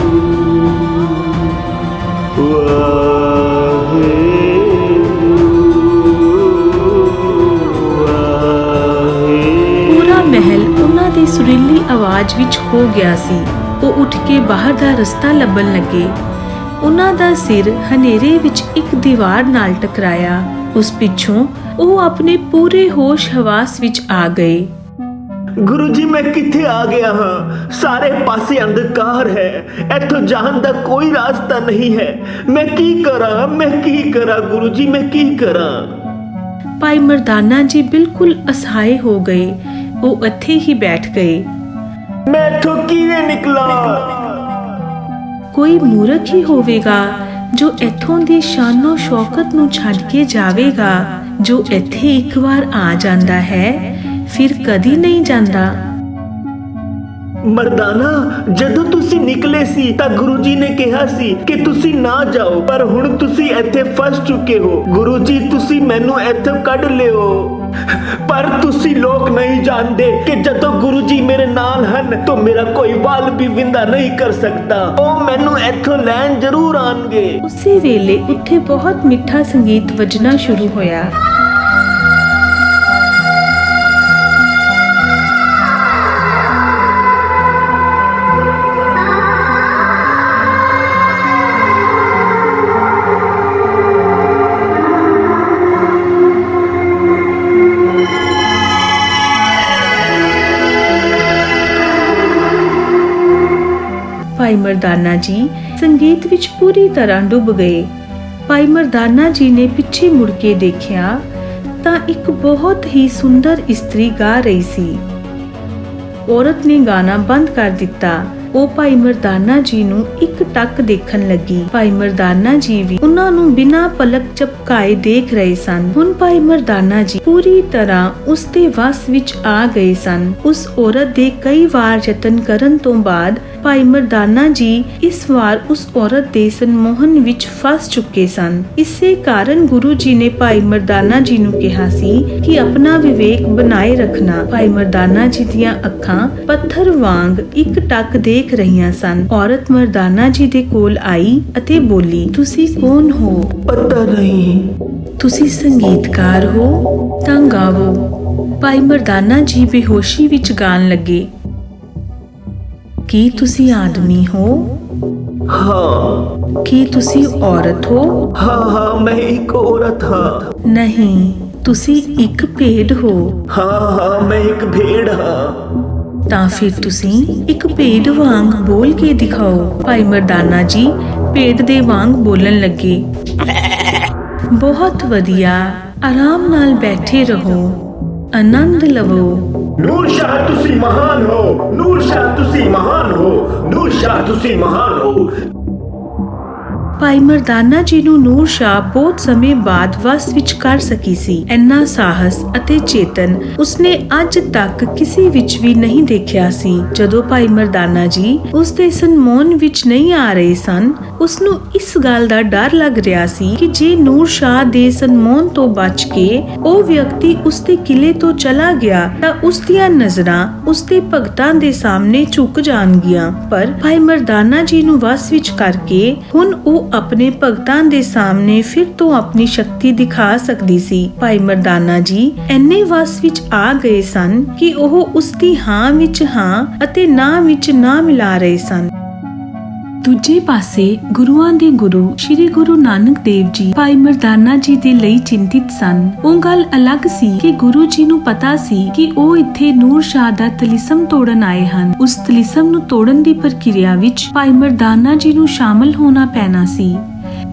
ਪੂਰਾ ਮਹਿਲ ਉਹਨਾਂ ਦੀ ਸੁਰੀਲੀ ਆਵਾਜ਼ ਵਿੱਚ ਹੋ ਗਿਆ ਸੀ। ਉਹ ਉੱਠ ਕੇ ਬਾਹਰ ਦਾ ਰਸਤਾ ਲੱਭਣ ਲੱਗੇ। ਉਹਨਾਂ ਦਾ ਸਿਰ ਹਨੇਰੇ ਵਿੱਚ ਇੱਕ ਦੀਵਾਰ ਨਾਲ ਟਕਰਾਇਆ। ਉਸ ਪਿੱਛੋਂ ਉਹ ਆਪਣੇ ਪੂਰੇ ਹੋਸ਼ ਹਵਾਸ ਵਿੱਚ ਆ ਗਏ। ਗੁਰੂ ਜੀ ਮੈਂ ਕਿੱਥੇ ਆ ਗਿਆ ਹਾਂ? ਸਾਰੇ ਪਾਸੇ ਅੰਧਕਾਰ ਹੈ, ਇੱਥੋਂ ਜਾਣ ਦਾ ਕੋਈ ਰਾਸਤਾ ਨਹੀਂ ਹੈ। ਮੈਂ ਕੀ ਕਰਾਂ, ਮੈਂ ਕੀ ਕਰਾਂ ਗੁਰੂ ਜੀ, ਮੈਂ ਕੀ ਕਰਾਂ? ਭਾਈ ਮਰਦਾਨਾ ਜੀ ਬਿਲਕੁਲ ਅਸਹਾਏ ਹੋ ਗਏ। ਉਹ ਇੱਥੇ ਹੀ ਬੈਠ ਗਏ। ਮੈਂ ਇੱਥੋਂ ਕਿਵੇਂ ਨਿਕਲਾਂ? ਕੋਈ ਮੂਰਖ ਹੀ ਹੋਵੇਗਾ ਜੋ ਇੱਥੋਂ ਦੀ ਸ਼ਾਨੋ ਸ਼ੌਕਤ ਨੂੰ ਛੱਡ ਕੇ ਜਾਵੇਗਾ। ਜੋ ਇੱਥੇ ਇੱਕ ਵਾਰ ਆ ਜਾਂਦਾ ਹੈ ਫਿਰ ਕਦੀ ਨਹੀਂ ਜਾਂਦਾ। ਮਰਦਾਨਾ, ਜਦੋਂ ਤੁਸੀਂ ਨਿਕਲੇ ਸੀ ਤਾਂ ਗੁਰੂ ਜੀ ਨੇ ਕਿਹਾ ਸੀ ਕਿ ਤੁਸੀਂ ਨਾ ਜਾਓ, ਪਰ ਹੁਣ ਤੁਸੀਂ ਇੱਥੇ ਫਸ ਚੁੱਕੇ ਹੋ। ਗੁਰੂ ਜੀ ਤੁਸੀਂ ਮੈਨੂੰ ਇੱਥੋਂ ਕੱਢ ਲਿਓ, ਪਰ ਤੁਸੀਂ ਲੋਕ ਨਹੀਂ ਜਾਣਦੇ ਕਿ ਜਦੋਂ ਗੁਰੂ ਜੀ ਮੇਰੇ ਨਾਲ ਹਨ ਤਾਂ ਮੇਰਾ ਕੋਈ ਵਾਲ ਵੀ ਵਿੰਦਾ ਨਹੀਂ ਕਰ ਸਕਦਾ। ਉਹ ਮੈਨੂੰ ਇੱਥੋਂ ਲੈਣ ਜ਼ਰੂਰ ਆਣਗੇ। ਉਸੇ ਵੇਲੇ ਉੱਥੇ ਬਹੁਤ ਮਿੱਠਾ ਸੰਗੀਤ ਵੱਜਣਾ ਸ਼ੁਰੂ ਹੋਇਆ। ਭਾਈ ਮਰਦਾਨਾ ਜੀ ਸੰਗੀਤ ਵਿੱਚ ਪੂਰੀ ਤਰ੍ਹਾਂ ਡੁੱਬ ਗਏ। ਭਾਈ ਮਰਦਾਨਾ ਜੀ ਨੇ ਪਿੱਛੇ ਮੁੜ ਕੇ ਦੇਖਿਆ ਤਾਂ ਇੱਕ ਬਹੁਤ ਹੀ ਸੁੰਦਰ ਇਸਤਰੀ ਗਾ ਰਹੀ ਸੀ। ਔਰਤ ਨੇ ਗਾਣਾ ਬੰਦ ਕਰ ਦਿੱਤਾ। ਉਹ ਭਾਈ ਮਰਦਾਨਾ ਜੀ ਨੂੰ ਇੱਕ ਟੱਕ ਦੇਖਣ ਲੱਗੀ। ਭਾਈ ਮਰਦਾਨਾ ਜੀ ਵੀ ਉਹਨਾਂ ਨੂੰ ਬਿਨਾਂ ਪਲਕ ਝਪਕਾਏ ਦੇਖ ਰਹੇ ਸਨ। ਹੁਣ ਭਾਈ ਮਰਦਾਨਾ ਜੀ ਪੂਰੀ ਤਰ੍ਹਾਂ ਉਸ ਦੇ ਵਸ ਵਿੱਚ ਆ ਗਏ ਸਨ। ਉਸ ਔਰਤ ਦੇ ਕਈ ਵਾਰ ਯਤਨ ਕਰਨ ਤੋਂ ਬਾਅਦ ਭਾਈ ਮਰਦਾਨਾ ਜੀ ਇਸ ਵਾਰ ਉਸ ਔਰਤ ਦੇ ਸੰਮੋਹਨ ਵਿੱਚ ਫਸ ਚੁੱਕੇ ਸਨ। ਇਸੇ ਕਾਰਨ ਗੁਰੂ ਜੀ ਨੇ ਭਾਈ ਮਰਦਾਨਾ ਜੀ ਨੂੰ ਕਿਹਾ ਸੀ ਕਿ ਆਪਣਾ ਵਿਵੇਕ ਬਣਾਏ ਰੱਖਣਾ। ਭਾਈ ਮਰਦਾਨਾ ਜੀ ਦੀਆਂ ਅੱਖਾਂ ਪੱਥਰ ਵਾਂਗ ਇੱਕ ਟੱਕ ਦੇਖ ਰਹੀਆਂ ਸਨ। ਔਰਤ ਮਰਦਾਨਾ ਜੀ ਦੇ ਕੋਲ ਆਈ ਅਤੇ ਬੋਲੀ, ਤੁਸੀਂ ਕੌਣ ਹੋ? ਪਤਾ ਨਹੀਂ। ਤੁਸੀਂ ਸੰਗੀਤਕਾਰ ਹੋ? ਤਾਂ ਗਾਵੋ। ਭਾਈ ਮਰਦਾਨਾ ਜੀ ਬੇਹੋਸ਼ੀ ਵਿੱਚ ਗਾਣ ਲੱਗੇ। ਕੀ ਤੁਸੀਂ ਆਦਮੀ ਹੋ? ਹਾਂ। ਕੀ ਤੁਸੀਂ ਔਰਤ ਹੋ? ਹਾਂ, ਮੈਂ ਇੱਕ ਔਰਤ ਹਾਂ। ਨਹੀਂ, ਤੁਸੀਂ ਇੱਕ ਭੇਡ ਹੋ। ਹਾਂ, ਮੈਂ ਇੱਕ ਭੇਡ ਹਾਂ। ਤਾਂ ਫਿਰ ਤੁਸੀਂ ਇੱਕ ਭੇਡ ਵਾਂਗ ਬੋਲ ਕੇ ਦਿਖਾਓ। ਭਾਈ ਮਰਦਾਨਾ ਜੀ ਭੇਡ ਦੇ ਵਾਂਗ ਬੋਲਣ ਲੱਗੇ। ਬਹੁਤ ਵਧੀਆ, ਆਰਾਮ ਨਾਲ ਬੈਠੇ ਰਹੋ, ਆਨੰਦ ਲਵੋ। ਨੂਰ ਸ਼ਾਹ ਤੁਸੀਂ ਮਹਾਨ ਹੋ, ਨੂਰ ਸ਼ਾਹ ਤੁਸੀਂ ਮਹਾਨ ਹੋ, ਨੂਰ ਸ਼ਾਹ ਤੁਸੀਂ ਮਹਾਨ ਹੋ। ਭਾਈ ਮਰਦਾਨਾ ਜੀ ਨੂੰ ਨੂਰ ਸ਼ਾਹ ਬਹੁਤ ਸਮੇਂ ਬਾਅਦ ਵਸ ਵਿੱਚ ਕਰ ਸਕੀ ਸੀ। ਇੰਨਾ ਸਾਹਸ ਅਤੇ ਚੇਤਨ ਉਸਨੇ ਅੱਜ ਤੱਕ ਕਿਸੇ ਵਿੱਚ ਵੀ ਨਹੀਂ ਦੇਖਿਆ ਸੀ। ਜਦੋਂ ਭਾਈ ਮਰਦਾਨਾ ਜੀ ਉਸ ਦੇ ਸਨਮਾਨ ਵਿੱਚ ਨਹੀਂ ਆ ਰਹੇ ਸਨ, ਉਸਨੂੰ ਇਸ ਗੱਲ ਦਾ ਡਰ ਲੱਗ ਰਿਹਾ ਸੀ ਕਿ ਜੇ ਨੂਰ ਸ਼ਾਹ ਦੇ ਸਨਮਾਨ ਤੋਂ ਬਚ ਕੇ ਉਹ ਵਿਅਕਤੀ ਉਸ ਦੇ ਕਿਲੇ ਤੋਂ ਚਲਾ ਗਿਆ ਤਾਂ ਉਸ ਦੀਆਂ ਨਜ਼ਰਾਂ ਉਸ ਦੇ ਭਗਤਾਂ ਦੇ ਸਾਹਮਣੇ ਝੁਕ ਜਾਣਗੀਆਂ। ਪਰ ਭਾਈ ਮਰਦਾਨਾ ਜੀ ਨੂੰ ਵਸ ਵਿੱਚ ਕਰਕੇ ਹੁਣ ਉਹ ਆਪਣੇ ਭਗਤਾਂ ਦੇ ਸਾਹਮਣੇ ਫਿਰ ਤੋਂ ਆਪਣੀ ਸ਼ਕਤੀ ਦਿਖਾ ਸਕਦੀ ਸੀ। ਭਾਈ ਮਰਦਾਨਾ ਜੀ ਇੰਨੇ ਵਸ ਵਿੱਚ ਆ ਗਏ ਸਨ ਕਿ ਉਹ ਉਸ ਦੀ ਹਾਂ ਵਿੱਚ ਹਾਂ ਅਤੇ ਨਾ ਵਿੱਚ ਨਾ ਮਿਲਾ ਰਹੇ ਸਨ। ਦੂਜੇ ਪਾਸੇ ਗੁਰੂਆਂ ਦੇ ਗੁਰੂ ਸ਼੍ਰੀ ਗੁਰੂ ਨਾਨਕ ਦੇਵ ਜੀ ਭਾਈ ਮਰਦਾਨਾ ਜੀ ਦੇ ਲਈ ਚਿੰਤਿਤ ਸਨ। ਉਹ ਗੱਲ ਅਲੱਗ ਸੀ ਕਿ ਗੁਰੂ ਜੀ ਨੂੰ ਪਤਾ ਸੀ ਕਿ ਉਹ ਇੱਥੇ ਨੂਰ ਸ਼ਾਹ ਦਾ ਤਲਿਸਮ ਤੋੜਨ ਆਏ ਹਨ। ਉਸ ਤਲਿਸਮ ਨੂੰ ਤੋੜਨ ਦੀ ਪ੍ਰਕਿਰਿਆ ਵਿੱਚ ਭਾਈ ਮਰਦਾਨਾ ਜੀ ਨੂੰ ਸ਼ਾਮਲ ਹੋਣਾ ਪੈਣਾ ਸੀ।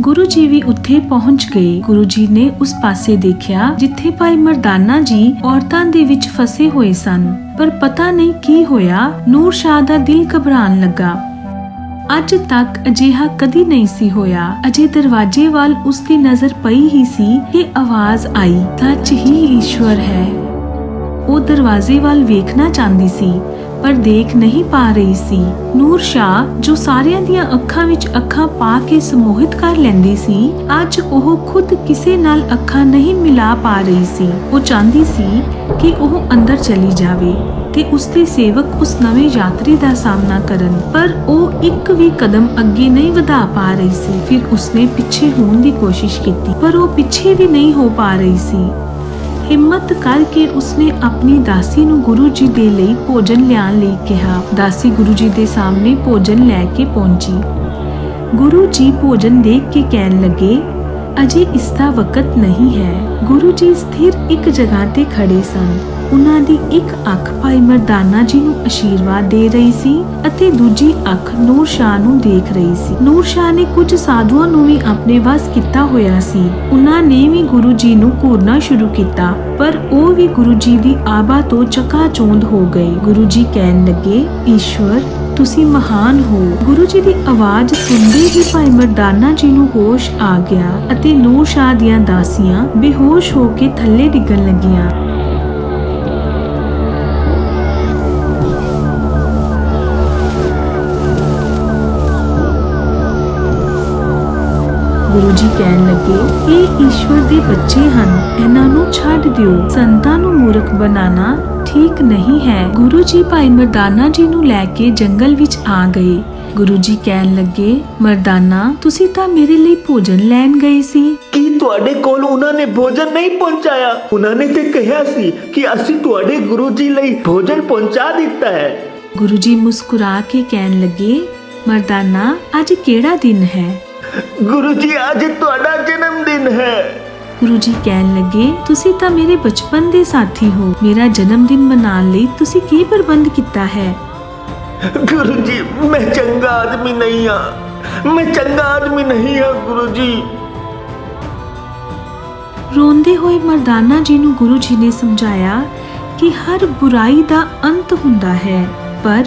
ਗੁਰੂ ਜੀ ਵੀ ਉੱਥੇ ਪਹੁੰਚ ਗਏ। ਗੁਰੂ ਜੀ ਨੇ ਉਸ ਪਾਸੇ ਦੇਖਿਆ ਜਿੱਥੇ ਭਾਈ ਮਰਦਾਨਾ ਜੀ ਔਰਤਾਂ ਦੇ ਵਿੱਚ ਫਸੇ ਹੋਏ ਸਨ। ਪਰ ਪਤਾ ਨਹੀਂ ਕੀ ਹੋਇਆ, ਨੂਰ ਸ਼ਾਹ ਦਾ ਦਿਲ ਘਬਰਾਉਣ ਲੱਗਾ। ਅੱਜ ਤੱਕ ਅਜਿਹਾ ਕਦੀ ਨਹੀਂ ਸੀ ਹੋਇਆ। ਅਜੇ ਦਰਵਾਜ਼ੇ ਵੱਲ ਉਸ ਦੀ ਨਜ਼ਰ ਪਈ ਹੀ ਸੀ ਕਿ ਆਵਾਜ਼ ਆਈ, ਸੱਚ ਹੀ ਈਸ਼ਵਰ ਹੈ। ਉਹ ਦਰਵਾਜ਼ੇ ਵੱਲ ਵੇਖਣਾ ਚਾਹੁੰਦੀ ਸੀ ਪਰ ਦੇਖ ਨਹੀਂ ਪਾ ਰਹੀ ਸੀ। ਨੂਰ ਸ਼ਾਹ ਜੋ ਸਾਰਿਆਂ ਦੀਆਂ ਅੱਖਾਂ ਵਿੱਚ ਅੱਖਾਂ ਪਾ ਕੇ ਸਮੋਹਿਤ ਕਰ ਲੈਂਦੀ ਸੀ, ਅੱਜ ਉਹ ਖੁਦ ਕਿਸੇ ਨਾਲ ਅੱਖਾਂ ਨਹੀਂ ਮਿਲਾ ਪਾ ਰਹੀ ਸੀ। ਉਹ ਚਾਹੁੰਦੀ ਸੀ ਕਿ ਉਹ ਅੰਦਰ ਚਲੀ ਜਾਵੇ ਤੇ ਉਸਦੇ ਸੇਵਕ ਉਸ ਨਵੇਂ ਯਾਤਰੀ ਦਾ ਸਾਹਮਣਾ ਕਰਨ, ਪਰ ਉਹ ਇੱਕ ਵੀ ਕਦਮ ਅੱਗੇ ਨਹੀਂ ਵਧਾ ਪਾ ਰਹੀ ਸੀ। ਫਿਰ ਉਸਨੇ ਪਿੱਛੇ ਹੋਣ ਦੀ ਕੋਸ਼ਿਸ਼ ਕੀਤੀ ਪਰ ਉਹ ਪਿੱਛੇ ਵੀ ਨਹੀਂ ਹੋ ਪਾ ਰਹੀ ਸੀ। ਹਿੰਮਤ ਕਰਕੇ ਉਸਨੇ ਆਪਣੀ ਦਾਸੀ ਨੂੰ ਗੁਰੂ ਜੀ ਦੇ ਲਈ ਭੋਜਨ ਲਿਆਉਣ ਲਈ ਕਿਹਾ। ਦਾਸੀ ਗੁਰੂ ਜੀ ਦੇ ਸਾਹਮਣੇ ਭੋਜਨ ਲੈ ਕੇ ਪਹੁੰਚੀ। ਗੁਰੂ ਜੀ ਭੋਜਨ ਦੇਖ ਕੇ ਕਹਿਣ ਲੱਗੇ, ਅਜੇ ਇਸ ਦਾ ਵਕਤ ਨਹੀਂ ਹੈ। ਗੁਰੂ ਜੀ ਸਥਿਰ ਇੱਕ ਜਗ੍ਹਾ ਤੇ ਖੜੇ ਸਨ। ਉਹਨਾਂ ਦੀ ਇੱਕ ਅੱਖ ਭਾਈ ਮਰਦਾਨਾ ਜੀ ਨੂੰ ਆਸ਼ੀਰਵਾਦ ਦੇ ਰਹੀ ਸੀ ਅਤੇ ਦੂਜੀ ਅੱਖ ਨੂਰ ਸ਼ਾਹ ਨੂੰ ਦੇਖ ਰਹੀ ਸੀ। ਨੂਰ ਸ਼ਾਹ ਨੇ ਕੁਝ ਸਾਧੂਆਂ ਨੂੰ ਵੀ ਆਪਣੇ ਵੱਸ ਕੀਤਾ ਹੋਇਆ ਸੀ। ਉਹਨਾਂ ਨੇ ਵੀ ਗੁਰੂ ਜੀ ਨੂੰ ਘੂਰਨਾ ਸ਼ੁਰੂ ਕੀਤਾ, ਪਰ ਉਹ ਵੀ ਗੁਰੂ ਜੀ ਦੀ ਆਬਾ ਤੋਂ ਚਕਾਚੌਂਧ ਹੋ ਗਏ। ਗੁਰੂ ਜੀ ਕਹਿਣ ਲੱਗੇ, ਈਸ਼ਵਰ ਤੁਸੀਂ ਮਹਾਨ ਹੋ। ਗੁਰੂ ਜੀ ਦੀ ਆਵਾਜ਼ ਸੁਣਦੇ ਹੀ ਭਾਈ ਮਰਦਾਨਾ ਜੀ ਨੂੰ ਹੋਸ਼ ਆ ਗਿਆ ਅਤੇ ਨੂਰ ਸ਼ਾਹ ਦੀਆਂ ਦਾਸੀਆਂ ਬੇਹੋਸ਼ ਹੋ ਕੇ ਥੱਲੇ ਡਿੱਗਣ ਲੱਗੀਆਂ। ਗੁਰੂ ਜੀ ਕਹਿਣ ਲੱਗੇ, ਇਹ ਈਸ਼ਵਰ ਦੇ ਬੱਚੇ ਹਨ, ਇਹਨਾਂ ਨੂੰ ਛੱਡ ਦਿਓ। ਸੰਤਾਂ ਨੂੰ ਮੂਰਖ ਬਣਾਉਣਾ ਠੀਕ ਨਹੀਂ ਹੈ। ਗੁਰੂ ਜੀ ਭਾਈ ਮਰਦਾਨਾ ਜੀ ਨੂੰ ਲੈ ਕੇ ਜੰਗਲ ਵਿੱਚ ਆ ਗਏ। ਗੁਰੂ ਜੀ ਕਹਿਣ ਲੱਗੇ, ਮਰਦਾਨਾ ਤੁਸੀਂ ਤਾਂ ਮੇਰੇ ਲਈ ਭੋਜਨ ਲੈਣ ਗਏ ਸੀ। ਕੀ ਤੁਹਾਡੇ ਕੋਲ ਉਹਨਾਂ ਨੇ ਭੋਜਨ ਨਹੀਂ ਪਹੁੰਚਾਇਆ? ਉਹਨਾਂ ਨੇ ਤੇ ਕਿਹਾ ਸੀ ਕਿ ਅਸੀਂ ਤੁਹਾਡੇ ਗੁਰੂ ਜੀ ਲਈ ਭੋਜਨ ਪਹੁੰਚਾ ਦਿੱਤਾ ਹੈ। ਗੁਰੂ ਜੀ ਮੁਸਕਰਾ ਕੇ ਕਹਿਣ ਲੱਗੇ, ਮਰਦਾਨਾ ਅੱਜ ਕਿਹੜਾ ਦਿਨ ਹੈ? ਗੁਰੂ ਜੀ ਅੱਜ ਤੁਹਾਡਾ ਜਨਮ ਦਿਨ ਹੈ। ਗੁਰੂ ਜੀ ਕਹਿਣ ਲੱਗੇ, ਤੁਸੀਂ ਤਾਂ ਮੇਰੇ ਬਚਪਨ ਦੇ ਸਾਥੀ ਹੋ, ਮੇਰਾ ਜਨਮ ਦਿਨ ਮਨਾਉਣ ਲਈ ਤੁਸੀਂ ਕੀ ਪ੍ਰਬੰਧ ਕੀਤਾ ਹੈ? ਗੁਰੂ ਜੀ ਮੈਂ ਚੰਗਾ ਆਦਮੀ ਨਹੀਂ ਹਾਂ, ਮੈਂ ਚੰਗਾ ਆਦਮੀ ਨਹੀਂ ਹਾਂ ਗੁਰੂ ਜੀ। ਰੋਂਦੇ ਹੋਏ ਮਰਦਾਨਾ ਜੀ ਨੂੰ ਗੁਰੂ ਜੀ ਨੇ ਸਮਝਾਇਆ ਕਿ ਹਰ ਬੁਰਾਈ ਦਾ ਅੰਤ ਹੁੰਦਾ ਹੈ, ਪਰ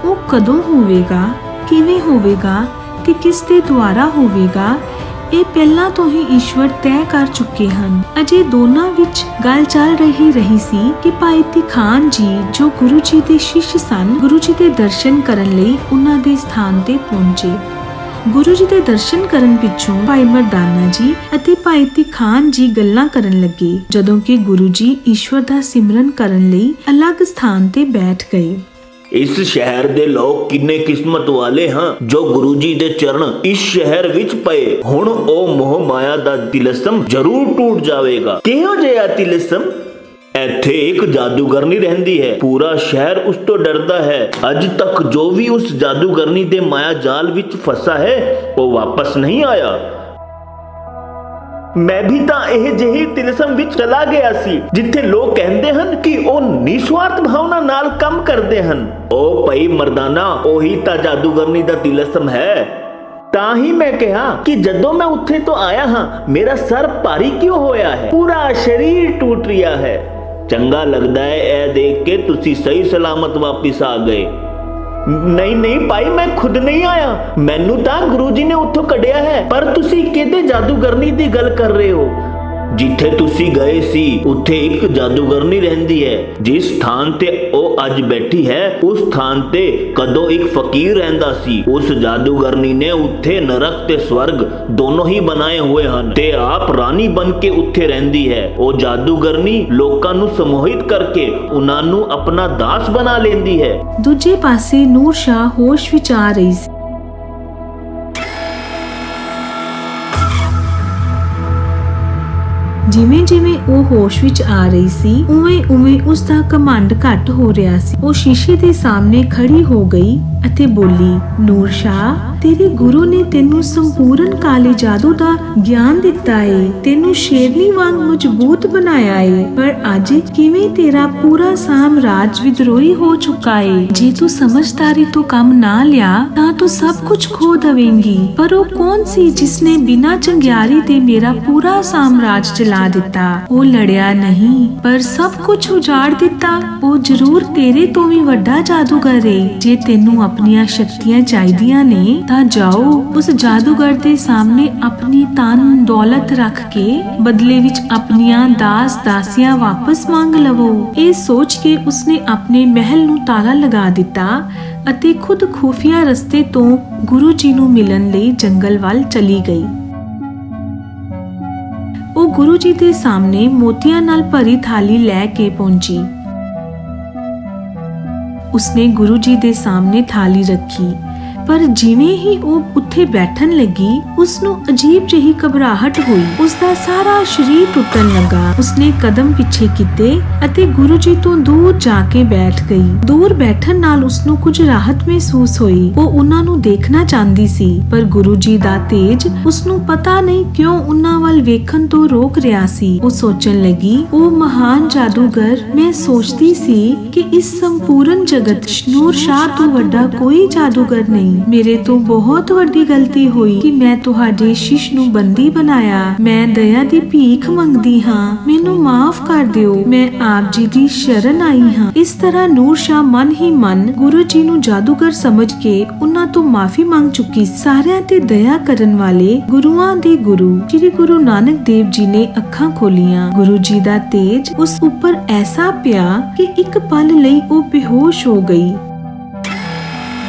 ਉਹ ਕਦੋਂ ਹੋਵੇਗਾ, ਕਿਵੇਂ ਹੋਵੇਗਾ ਤੇ ਕਿਸ ਦੇ ਦੁਆਰਾ ਹੋਵੇਗਾ, ਇਹ ਪਹਿਲਾਂ ਤੋਂ ਹੀ ਈਸ਼ਵਰ ਤੈਅ ਕਰ ਚੁੱਕੇ ਹਨ। ਅਜੇ ਦੋਨਾਂ ਵਿੱਚ ਗੱਲ ਚੱਲ ਰਹੀ ਸੀ ਕਿ ਭਾਈ ਤਿਖਾਨ ਜੀ ਜੋ ਗੁਰੂ ਜੀ ਦੇ ਸ਼ਿਸ਼ ਸਨ, ਗੁਰੂ ਜੀ ਦੇ ਦਰਸ਼ਨ ਕਰਨ ਲਈ ਉਹਨਾਂ ਦੇ ਸਥਾਨ ਤੇ ਪਹੁੰਚੇ। ਗੁਰੂ ਜੀ ਦੇ ਦਰਸ਼ਨ ਕਰਨ ਪਿੱਛੋਂ ਭਾਈ ਮਰਦਾਨਾ ਜੀ ਅਤੇ ਭਾਈ ਤਿਖਾਨ ਜੀ ਗੱਲਾਂ ਕਰਨ ਲੱਗੇ, ਜਦੋਂ ਕਿ ਗੁਰੂ ਜੀ ਈਸ਼ਵਰ ਦਾ ਸਿਮਰਨ ਕਰਨ ਲਈ ਅਲੱਗ ਸਥਾਨ ਤੇ ਬੈਠ ਗਏ। ਇਸ ਸ਼ਹਿਰ ਦੇ ਲੋਕ ਕਿੰਨੇ ਕਿਸਮਤ ਵਾਲੇ ਹਾਂ ਜੋ ਗੁਰੂ ਜੀ ਦੇ ਚਰਨ ਇਸ ਸ਼ਹਿਰ ਵਿੱਚ ਪਏ। ਹੁਣ ਉਹ ਮੋਹ ਮਾਇਆ ਦਾ ਤਿਲਸਮ ਜ਼ਰੂਰ ਟੁੱਟ ਜਾਵੇਗਾ। ਕਿਹੋ ਜਿਹਾ ਤਿਲਸਮ? ਇੱਥੇ ਇੱਕ ਜਾਦੂਗਰਨੀ ਰਹਿੰਦੀ ਹੈ, ਪੂਰਾ ਸ਼ਹਿਰ ਉਸ ਤੋਂ ਡਰਦਾ ਹੈ। ਅੱਜ ਤੱਕ ਜੋ ਵੀ ਉਸ ਜਾਦੂਗਰਨੀ ਦੇ ਮਾਇਆ ਜਾਲ ਵਿੱਚ ਫਸਾ ਹੈ ਉਹ ਵਾਪਸ ਨਹੀਂ ਆਇਆ। ਮੈਂ ਵੀ ਤਾਂ ਇਹ ਜਿਹੀ ਤਿਲਸਮ ਵਿੱਚ ਚਲਾ ਗਿਆ ਸੀ ਜਿੱਥੇ ਲੋਕ ਕਹਿੰਦੇ ਹਨ ਕਿ ਉਹ ਨਿਸਵਾਰਥ ਭਾਵਨਾ ਨਾਲ ਕੰਮ ਕਰਦੇ ਹਨ। ਉਹ ਭਾਈ ਮਰਦਾਨਾ ਉਹੀ ਤਾਂ ਜਾਦੂਗਰਨੀ ਦਾ ਤਿਲਸਮ ਹੈ। ਤਾਂ ਹੀ ਮੈਂ ਕਿਹਾ ਕਿ ਜਦੋਂ ਮੈਂ ਉੱਥੇ ਤੋਂ ਆਇਆ ਹਾਂ ਮੇਰਾ ਸਰ ਭਾਰੀ ਕਿਉਂ ਹੋਇਆ ਹੈ, ਪੂਰਾ ਸਰੀਰ ਟੁੱਟ ਰਿਹਾ ਹੈ। ਚੰਗਾ ਲੱਗਦਾ ਹੈ ਇਹ ਦੇਖ ਕੇ ਤੁਸੀਂ ਸਹੀ ਸਲਾਮਤ ਵਾਪਿਸ ਆ ਗਏ। ਨਹੀਂ ਭਾਈ ਮੈਂ ਖੁਦ ਨਹੀਂ ਆਇਆ, ਮੈਨੂੰ ਤਾਂ ਗੁਰੂ ਜੀ ਨੇ ਉੱਥੋਂ ਕੱਢਿਆ ਹੈ। ਪਰ ਤੁਸੀਂ ਕਿਹਦੇ ਜਾਦੂਗਰਨੀ ਦੀ ਗੱਲ ਕਰ ਰਹੇ ਹੋ? ਜਿੱਥੇ ਤੁਸੀਂ ਗਏ ਸੀ ਉੱਥੇ ਇੱਕ ਜਾਦੂਗਰਨੀ ਰਹਿੰਦੀ ਹੈ। ਜਿਸ ਸਥਾਨ ਤੇ ਉਹ ਅੱਜ ਬੈਠੀ ਹੈ ਉਸ ਸਥਾਨ ਤੇ ਕਦੋਂ ਇੱਕ ਫਕੀਰ ਰਹਿੰਦਾ ਸੀ। ਉਸ ਜਾਦੂਗਰਨੀ ਨੇ ਉੱਥੇ ਨਰਕ ਤੇ ਸਵਰਗ ਦੋਨੋਂ ਹੀ ਬਣਾਏ ਹੋਏ ਹਨ ਤੇ ਆਪ ਰਾਣੀ ਬਣ ਕੇ ਉੱਥੇ ਰਹਿੰਦੀ ਹੈ। ਉਹ ਜਾਦੂਗਰਨੀ ਲੋਕਾਂ ਨੂੰ ਸਮੋਹਿਤ ਕਰਕੇ ਉਹਨਾਂ ਨੂੰ ਆਪਣਾ ਦਾਸ ਬਣਾ ਲੈਂਦੀ ਹੈ। ਦੂਜੇ ਪਾਸੇ ਨੂਰ ਸ਼ਾਹ ਹੋਸ਼ ਵਿੱਚ ਆ ਰਹੀ ਸੀ। ਜਿਵੇਂ ਜਿਵੇਂ ਉਹ ਹੋਸ਼ ਵਿੱਚ ਆ ਰਹੀ ਸੀ ਉਵੇਂ ਉਸ ਦਾ ਘਮੰਡ ਘੱਟ ਹੋ ਰਿਹਾ ਸੀ। ਉਹ ਸ਼ੀਸ਼ੇ ਦੇ ਸਾਹਮਣੇ ਖੜੀ ਹੋ ਗਈ ਅਤੇ ਬੋਲੀ, ਨੂਰ ਸ਼ਾਹ ਤੇਰੇ ਗੁਰੂ ਨੇ ਤੈਨੂੰ ਸੰਪੂਰਨ ਕਾਲੇ ਜਾਦੂ ਦਾ ਗਿਆਨ ਦਿੱਤਾ ਏ, ਤੈਨੂੰ ਸ਼ੇਰਨੀ ਵਾਂਗ ਮਜ਼ਬੂਤ ਬਣਾਇਆ ਏ, ਪਰ ਅੱਜ ਕਿਵੇਂ ਤੇਰਾ ਪੂਰਾ ਸਾਮਰਾਜ ਵਿਦਰੋਹੀ ਹੋ ਚੁੱਕਾ ਏ। ਜੇ ਤੂੰ ਸਮਝਦਾਰੀ ਤੋਂ ਕੰਮ ਨਾ ਲਿਆ ਤਾਂ ਤੂੰ ਸਭ ਕੁਝ ਖੋ ਦੇਵੇਂਗੀ। ਪਰ ਉਹ ਕੌਣ ਸੀ ਜਿਸਨੇ ਬਿਨਾਂ ਚੰਗਿਆੜੀ ਦੇ ਮੇਰਾ ਪੂਰਾ ਸਾਮਰਾਜ ਚਲਾ ਦਿੱਤਾ? ਉਹ ਲੜਿਆ ਨਹੀਂ ਪਰ ਸਭ ਕੁਝ ਉਜਾੜ ਦਿੱਤਾ। ਉਹ ਜ਼ਰੂਰ ਤੇਰੇ ਤੋਂ ਵੀ ਵੱਡਾ ਜਾਦੂਗਰ ਏ। ਜੇ ਤੈਨੂੰ ਆਪਣੀਆਂ ਸ਼ਕਤੀਆਂ ਚਾਹੀਦੀਆਂ ਨੇ ਤਾਂ ਜਾਓ ਉਸ ਜਾਦੂਗਰ ਦੇ ਸਾਹਮਣੇ ਆਪਣੀ ਧਨ ਦੌਲਤ ਰੱਖ ਕੇ ਬਦਲੇ ਵਿੱਚ ਆਪਣੀਆਂ ਦਾਸ ਦਾਸੀਆਂ ਵਾਪਸ ਮੰਗ ਲਵੋ। ਇਹ ਸੋਚ ਕੇ ਉਸਨੇ ਆਪਣੇ ਮਹਿਲ ਨੂੰ ਤਾਲਾ ਲਗਾ ਦਿੱਤਾ ਅਤੇ ਖੁਦ ਖੂਫੀਆ ਰਸਤੇ ਤੋਂ ਗੁਰੂ ਜੀ ਨੂੰ ਮਿਲਣ ਲਈ ਜੰਗਲ ਵੱਲ ਚਲੀ ਗਈ। ਉਹ ਗੁਰੂ ਜੀ ਦੇ ਸਾਹਮਣੇ ਮੋਤੀਆਂ ਨਾਲ ਭਰੀ ਥਾਲੀ ਲੈ ਕੇ ਪਹੁੰਚੀ। ਉਸਨੇ ਗੁਰੂ ਜੀ ਦੇ ਸਾਹਮਣੇ ਥਾਲੀ ਰੱਖੀ ਪਰ ਜਿਵੇਂ ਹੀ ਉਹ ਉੱਥੇ ਬੈਠਣ ਲੱਗੀ ਉਸਨੂੰ ਅਜੀਬ ਜਿਹੀ ਘਬਰਾਹਟ ਹੋਈ। ਉਸਦਾ ਸਾਰਾ ਸਰੀਰ ਟੁੱਟਣ ਲੱਗਾ। ਉਸਨੇ ਕਦਮ ਪਿੱਛੇ ਕੀਤੇ ਅਤੇ ਗੁਰੂ ਜੀ ਤੋਂ ਦੂਰ ਜਾ ਕੇ ਬੈਠ ਗਈ। ਦੂਰ ਬੈਠਣ ਨਾਲ ਉਸਨੂੰ ਕੁਝ ਰਾਹਤ ਮਹਿਸੂਸ ਹੋਈ। ਉਹ ਉਹਨਾਂ ਨੂੰ ਦੇਖਣਾ ਚਾਹੁੰਦੀ ਸੀ ਪਰ ਗੁਰੂ ਜੀ ਦਾ ਤੇਜ ਉਸਨੂੰ ਪਤਾ ਨਹੀਂ ਕਿਉਂ ਉਹਨਾਂ ਵੱਲ ਵੇਖਣ ਤੋਂ ਰੋਕ ਰਿਹਾ ਸੀ। ਉਹ ਸੋਚਣ ਲੱਗੀ, ਉਹ ਮਹਾਨ ਜਾਦੂਗਰ, ਮੈਂ ਸੋਚਦੀ ਸੀ ਕਿ ਇਸ ਸੰਪੂਰਨ ਜਗਤ ਨੂਰ ਸ਼ਾਹ ਤੋਂ ਵੱਡਾ ਕੋਈ ਜਾਦੂਗਰ ਨਹੀਂ। ਮੇਰੇ ਤੋਂ ਬਹੁਤ ਵੱਡੀ ਗਲਤੀ ਹੋਈ ਕਿ ਮੈਂ ਤੁਹਾਡੇ ਸ਼ਿਸ਼ ਨੂੰ ਬੰਦੀ ਬਣਾਇਆ। ਮੈਂ ਦਇਆ ਦੀ ਭੀਖ ਮੰਗਦੀ ਹਾਂ, ਮੈਨੂੰ ਮਾਫ ਕਰ ਦਿਓ। ਮੈਂ ਆਪ ਜੀ ਦੀ ਸ਼ਰਨ ਆਈ ਹਾਂ। ਇਸ ਤਰ੍ਹਾਂ ਨੂਰ ਸ਼ਾਹ ਮਨ ਹੀ ਮਨ ਗੁਰੂ ਜੀ ਨੂੰ ਜਾਦੂਗਰ ਸਮਝ ਕੇ ਉਹਨਾਂ ਤੋਂ ਮਾਫੀ ਮੰਗ ਚੁੱਕੀ। ਸਾਰਿਆਂ ਤੇ ਦਇਆ ਕਰਨ ਵਾਲੇ ਗੁਰੂਆਂ ਦੇ ਗੁਰੂ ਸ੍ਰੀ ਗੁਰੂ ਨਾਨਕ ਦੇਵ ਜੀ ਨੇ ਅੱਖਾਂ ਖੋਲੀਆਂ। ਗੁਰੂ ਜੀ ਦਾ ਤੇਜ ਉਸ ਉੱਪਰ ਐਸਾ ਪਿਆ ਕਿ ਇੱਕ ਪਲ ਲਈ ਉਹ ਬੇਹੋਸ਼ ਹੋ ਗਈ।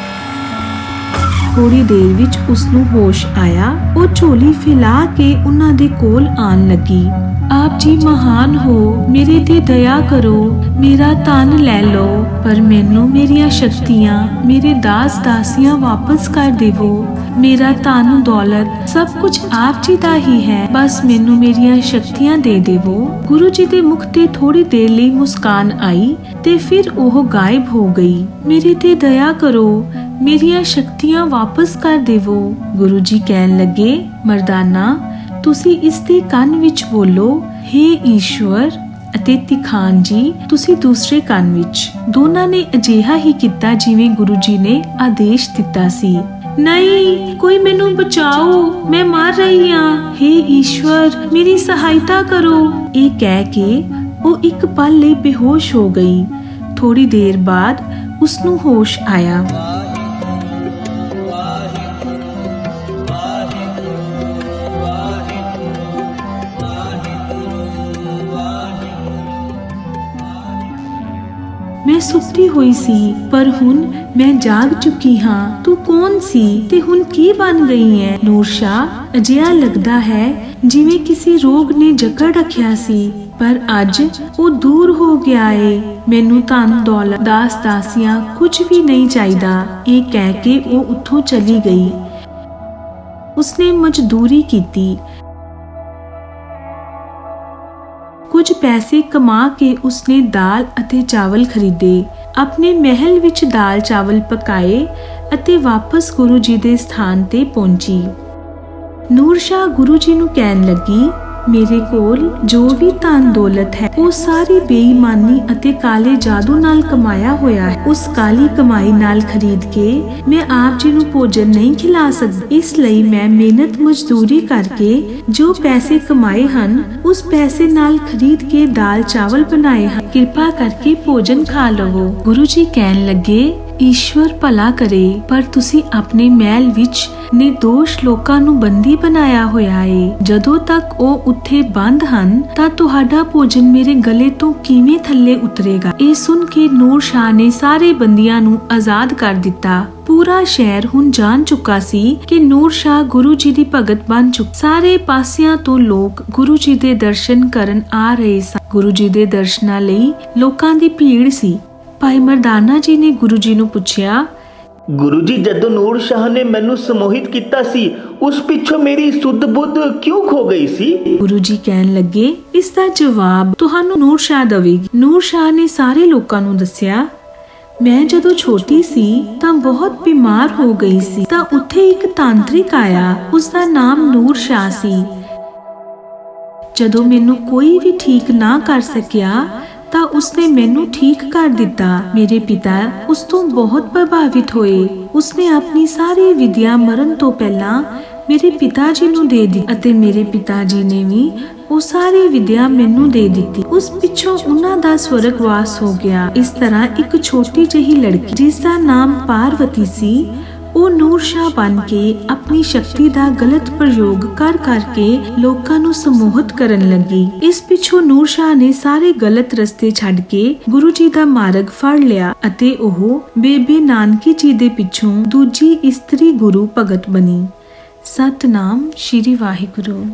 ਥੋੜੀ ਦੇਰ ਵਿੱਚ ਉਸਨੂੰ ਹੋਸ਼ ਆਇਆ। ਉਹ ਝੋਲੀ ਫੈਲਾ ਕੇ ਉਹਨਾਂ ਦੇ ਕੋਲ ਆਣ ਲੱਗੀ। ਆਪ ਜੀ ਮਹਾਨ ਹੋ, ਮੇਰੇ ਤੇ ਦਇਆ ਕਰੋ, ਮੇਰਾ ਤਨ ਲੈ ਲਓ, ਪਰ ਮੈਨੂੰ ਮੇਰੀਆਂ ਸ਼ਕਤੀਆਂ, ਮੇਰੇ ਦਾਸ ਦਾਸੀਆਂ ਵਾਪਸ ਕਰ ਦੇਵੋ। ਮੇਰਾ ਧਨ ਦੌਲਤ ਸਭ ਕੁਝ ਆਪ ਜੀ ਦਾ ਹੀ ਹੈ, ਬਸ ਮੈਨੂੰ ਮੇਰੀਆਂ ਸ਼ਕਤੀਆਂ ਦੇ ਦੇਵੋ। ਗੁਰੂ ਜੀ ਦੇ ਮੁਖ ਤੇ ਥੋੜੀ ਦੇਰ ਲਈ ਮੁਸਕਾਨ ਆਈ ਤੇ ਫਿਰ ਉਹ ਗਾਇਬ ਹੋ ਗਈ। ਮੇਰੇ ਤੇ ਦਇਆ ਕਰੋ, ਮੇਰੀਆਂ ਸ਼ਕਤੀਆਂ ਵਾਪਸ ਕਰ ਦੇਵੋ। ਗੁਰੂ ਜੀ ਕਹਿਣ ਲੱਗੇ, ਮਰਦਾਨਾ, ਤੁਸੀਂ ਇਸ ਦੇ ਕੰਨ ਵਿੱਚ ਬੋਲੋ, ਹੇ ਈਸ਼ਵਰ, ਅਤੇ ਤਿਖਾਨ ਜੀ ਤੁਸੀਂ ਦੂਸਰੇ ਕੰਨ ਵਿੱਚ। ਦੋਨਾਂ ਨੇ ਅਜਿਹਾ ਹੀ ਕੀਤਾ ਜਿਵੇਂ ਗੁਰੂ ਜੀ ਨੇ ਆਦੇਸ਼ ਦਿੱਤਾ ਸੀ। ਨਹੀਂ, ਕੋਈ ਮੈਨੂੰ ਬਚਾਓ, ਮੈਂ ਮਰ ਰਹੀ ਹਾਂ, ਹੇ ਈਸ਼ਵਰ ਮੇਰੀ ਸਹਾਇਤਾ ਕਰੋ। ਇਹ ਕਹਿ ਕੇ ਉਹ ਇੱਕ ਪਲ ਲਈ ਬੇਹੋਸ਼ ਹੋ ਗਈ। ਥੋੜੀ ਦੇਰ ਬਾਅਦ ਉਸਨੂੰ ਹੋਸ਼ ਆਇਆ। ਮੈਂ ਸੁੱਤੀ ਹੋਈ ਸੀ ਪਰ ਹੁਣ ਮੈਂ ਜਾਗ ਚੁੱਕੀ ਹਾਂ। ਤੂੰ ਕੌਣ ਸੀ ਤੇ ਹੁਣ ਕੀ ਬਣ ਗਈ ਹੈ? ਨੂਰ ਸ਼ਾਹ, ਅਜਿਹਾ ਲੱਗਦਾ ਹੈ ਜਿਵੇਂ ਕਿਸੇ ਰੋਗ ਨੇ ਜਕੜ ਰੱਖਿਆ ਸੀ, ਪਰ ਅੱਜ ਉਹ ਦੂਰ ਹੋ ਗਿਆ ਏ। ਮੈਨੂੰ ਧਨ ਦੌਲਤ ਦਾਸ ਦਾਸੀਆਂ ਕੁਝ ਵੀ ਨਹੀਂ ਚਾਹੀਦਾ। ਇਹ ਕਹਿ ਕੇ ਉਹ ਉੱਥੋਂ ਚਲੀ ਗਈ। ਉਸਨੇ ਮਜ਼ਦੂਰੀ ਕੀਤੀ। ਕੁਝ ਪੈਸੇ ਕਮਾ ਕੇ ਉਸਨੇ ਦਾਲ ਅਤੇ ਚਾਵਲ ਖਰੀਦੇ, ਆਪਣੇ ਮਹਿਲ ਵਿੱਚ ਦਾਲ ਚਾਵਲ ਪਕਾਏ ਅਤੇ ਵਾਪਸ ਗੁਰੂ ਜੀ ਦੇ ਸਥਾਨ ਤੇ ਪਹੁੰਚੀ। ਨੂਰ ਸ਼ਾਹ ਗੁਰੂ ਜੀ ਨੂੰ ਕਹਿਣ ਲੱਗੀ, ਮੇਰੇ ਕੋਲ ਜੋ ਵੀ ਧਨ ਦੌਲਤ ਹੈ ਉਹ ਸਾਰੀ ਬੇਈਮਾਨੀ ਅਤੇ ਕਾਲੇ ਜਾਦੂ ਨਾਲ ਕਮਾਇਆ ਹੋਇਆ ਹੈ। ਉਸ ਕਾਲੀ ਕਮਾਈ ਨਾਲ ਖਰੀਦ ਕੇ ਮੈਂ ਆਪ ਜੀ ਨੂੰ ਭੋਜਨ ਨਹੀਂ ਖਿਲਾ ਸਕਦੀ। ਇਸ ਲਈ ਮੈਂ ਮਿਹਨਤ ਮਜ਼ਦੂਰੀ ਕਰਕੇ ਜੋ ਪੈਸੇ ਕਮਾਏ ਹਨ ਉਸ ਪੈਸੇ ਨਾਲ ਖਰੀਦ ਕੇ ਦਾਲ ਚਾਵਲ ਬਣਾਏ ਹਨ। ਕਿਰਪਾ ਕਰਕੇ ਭੋਜਨ ਖਾ ਲਵੋ। ਗੁਰੂ ਜੀ ਕਹਿਣ ਲੱਗੇ, ਈਸ਼ਵਰ ਭਲਾ ਕਰੇ, ਪਰ ਤੁਸੀਂ ਆਪਣੇ ਮਹਿਲ ਵਿੱਚ ਨਿਰਦੋਸ਼ ਲੋਕਾਂ ਨੂੰ ਬੰਦੀ ਬਣਾਇਆ ਹੋਇਆ ਏ। ਜਦੋਂ ਤੱਕ ਉਹ ਉੱਥੇ ਬੰਦ ਹਨ ਤਾਂ ਤੁਹਾਡਾ ਭੋਜਨ ਮੇਰੇ ਗਲੇ ਤੋਂ ਕਿਵੇਂ ਥੱਲੇ ਉਤਰੇਗਾ? ਇਹ ਸੁਣ ਕੇ ਨੂਰ ਸ਼ਾਹ ਨੇ ਸਾਰੇ ਬੰਦੀਆਂ ਨੂੰ ਆਜ਼ਾਦ ਕਰ ਦਿੱਤਾ। ਪੂਰਾ ਸ਼ਹਿਰ ਹੁਣ ਜਾਣ ਚੁੱਕਾ ਸੀ ਕਿ ਨੂਰ ਸ਼ਾਹ ਗੁਰੂ ਜੀ ਦੀ ਭਗਤ ਬਣ ਚੁੱਕਾ। ਸਾਰੇ ਪਾਸਿਆਂ ਤੋਂ ਲੋਕ ਗੁਰੂ ਜੀ ਦੇ ਦਰਸ਼ਨ ਕਰਨ ਆ ਰਹੇ ਸਨ। ਗੁਰੂ ਜੀ ਦੇ ਦਰਸ਼ਨਾਂ ਲਈ ਲੋਕਾਂ ਦੀ ਭੀੜ ਸੀ। ਭਾਈ ਮਰਦਾਨਾ ਜੀ ਨੇ ਗੁਰੂ ਜੀ ਨੂੰ ਪੁੱਛਿਆ, ਗੁਰੂ ਜੀ, ਜਦੋਂ ਨੂਰ ਸ਼ਾਹ ਨੇ ਮੈਨੂੰ ਸਮੋਹਿਤ ਕੀਤਾ ਸੀ ਉਸ ਪਿੱਛੋਂ ਮੇਰੀ ਸੁੱਧ ਬੁੱਧ ਕਿਉਂ ਖੋ ਗਈ ਸੀ? ਗੁਰੂ ਜੀ ਕਹਿਣ ਲੱਗੇ, ਇਸ ਦਾ ਜਵਾਬ ਤੁਹਾਨੂੰ ਨੂਰ ਸ਼ਾਹ ਦੇਵੇਗੀ। ਨੂਰ ਸ਼ਾਹ ਨੇ ਸਾਰੇ ਲੋਕਾਂ ਨੂੰ ਦੱਸਿਆ, ਮੈਂ ਜਦੋਂ ਛੋਟੀ ਸੀ ਤਾਂ ਬਹੁਤ ਬਿਮਾਰ ਹੋ ਗਈ ਸੀ ਤਾਂ ਉੱਥੇ ਇੱਕ ਤਾਂਤਰਿਕ ਆਇਆ, ਉਸ ਦਾ ਨਾਮ ਨੂਰ ਸ਼ਾਹ ਸੀ। ਜਦੋਂ ਮੈਨੂੰ ਕੋਈ ਵੀ ਠੀਕ ਨਾ ਕਰ ਸਕਿਆ ਤਾਂ ਉਸਨੇ ਮੈਨੂੰ ਠੀਕ ਕਰ ਦਿੱਤਾ। ਮੇਰੇ ਪਿਤਾ ਉਸ ਤੋਂ ਬਹੁਤ ਪ੍ਰਭਾਵਿਤ ਹੋਏ। ਉਸਨੇ ਆਪਣੀ ਸਾਰੀ ਵਿਦਿਆ ਮਰਨ ਤੋਂ ਪਹਿਲਾਂ ਮੇਰੇ ਪਿਤਾ ਜੀ ਨੂੰ ਦੇ ਦਿੱਤੀ ਅਤੇ ਮੇਰੇ ਪਿਤਾ ਜੀ ਨੇ ਵੀ ਉਹ ਸਾਰੀ ਵਿਦਿਆ ਮੈਨੂੰ ਦੇ ਦਿੱਤੀ। ਉਸ ਪਿੱਛੋਂ ਉਹਨਾਂ ਦਾ ਸਵਰਗਵਾਸ ਹੋ ਗਿਆ। ਇਸ ਤਰ੍ਹਾਂ ਇੱਕ ਛੋਟੀ ਜਿਹੀ ਲੜਕੀ ਜਿਸ ਦਾ ਨਾਮ ਪਾਰਵਤੀ ਸੀ, ਉਹ ਨੂਰ ਸ਼ਾਹ ਬਣ ਕੇ ਆਪਣੀ ਸ਼ਕਤੀ ਦਾ ਗਲਤ ਪ੍ਰਯੋਗ ਕਰ ਕਰਕੇ ਲੋਕਾਂ ਨੂੰ ਸਮੋਹਿਤ ਕਰਨ ਲੱਗੀ। ਇਸ ਪਿੱਛੋਂ ਨੂਰ ਸ਼ਾਹ ਨੇ ਸਾਰੇ ਗਲਤ ਰਸਤੇ ਛੱਡ ਕੇ ਗੁਰੂ ਜੀ ਦਾ ਮਾਰਗ ਫੜ ਲਿਆ ਅਤੇ ਉਹ ਬੇਬੇ ਨਾਨਕੀ ਜੀ ਦੇ ਪਿੱਛੋਂ ਦੂਜੀ ਇਸਤਰੀ ਗੁਰੂ ਭਗਤ ਬਣੀ। ਸਤਨਾਮ ਸ਼੍ਰੀ ਵਾਹਿਗੁਰੂ।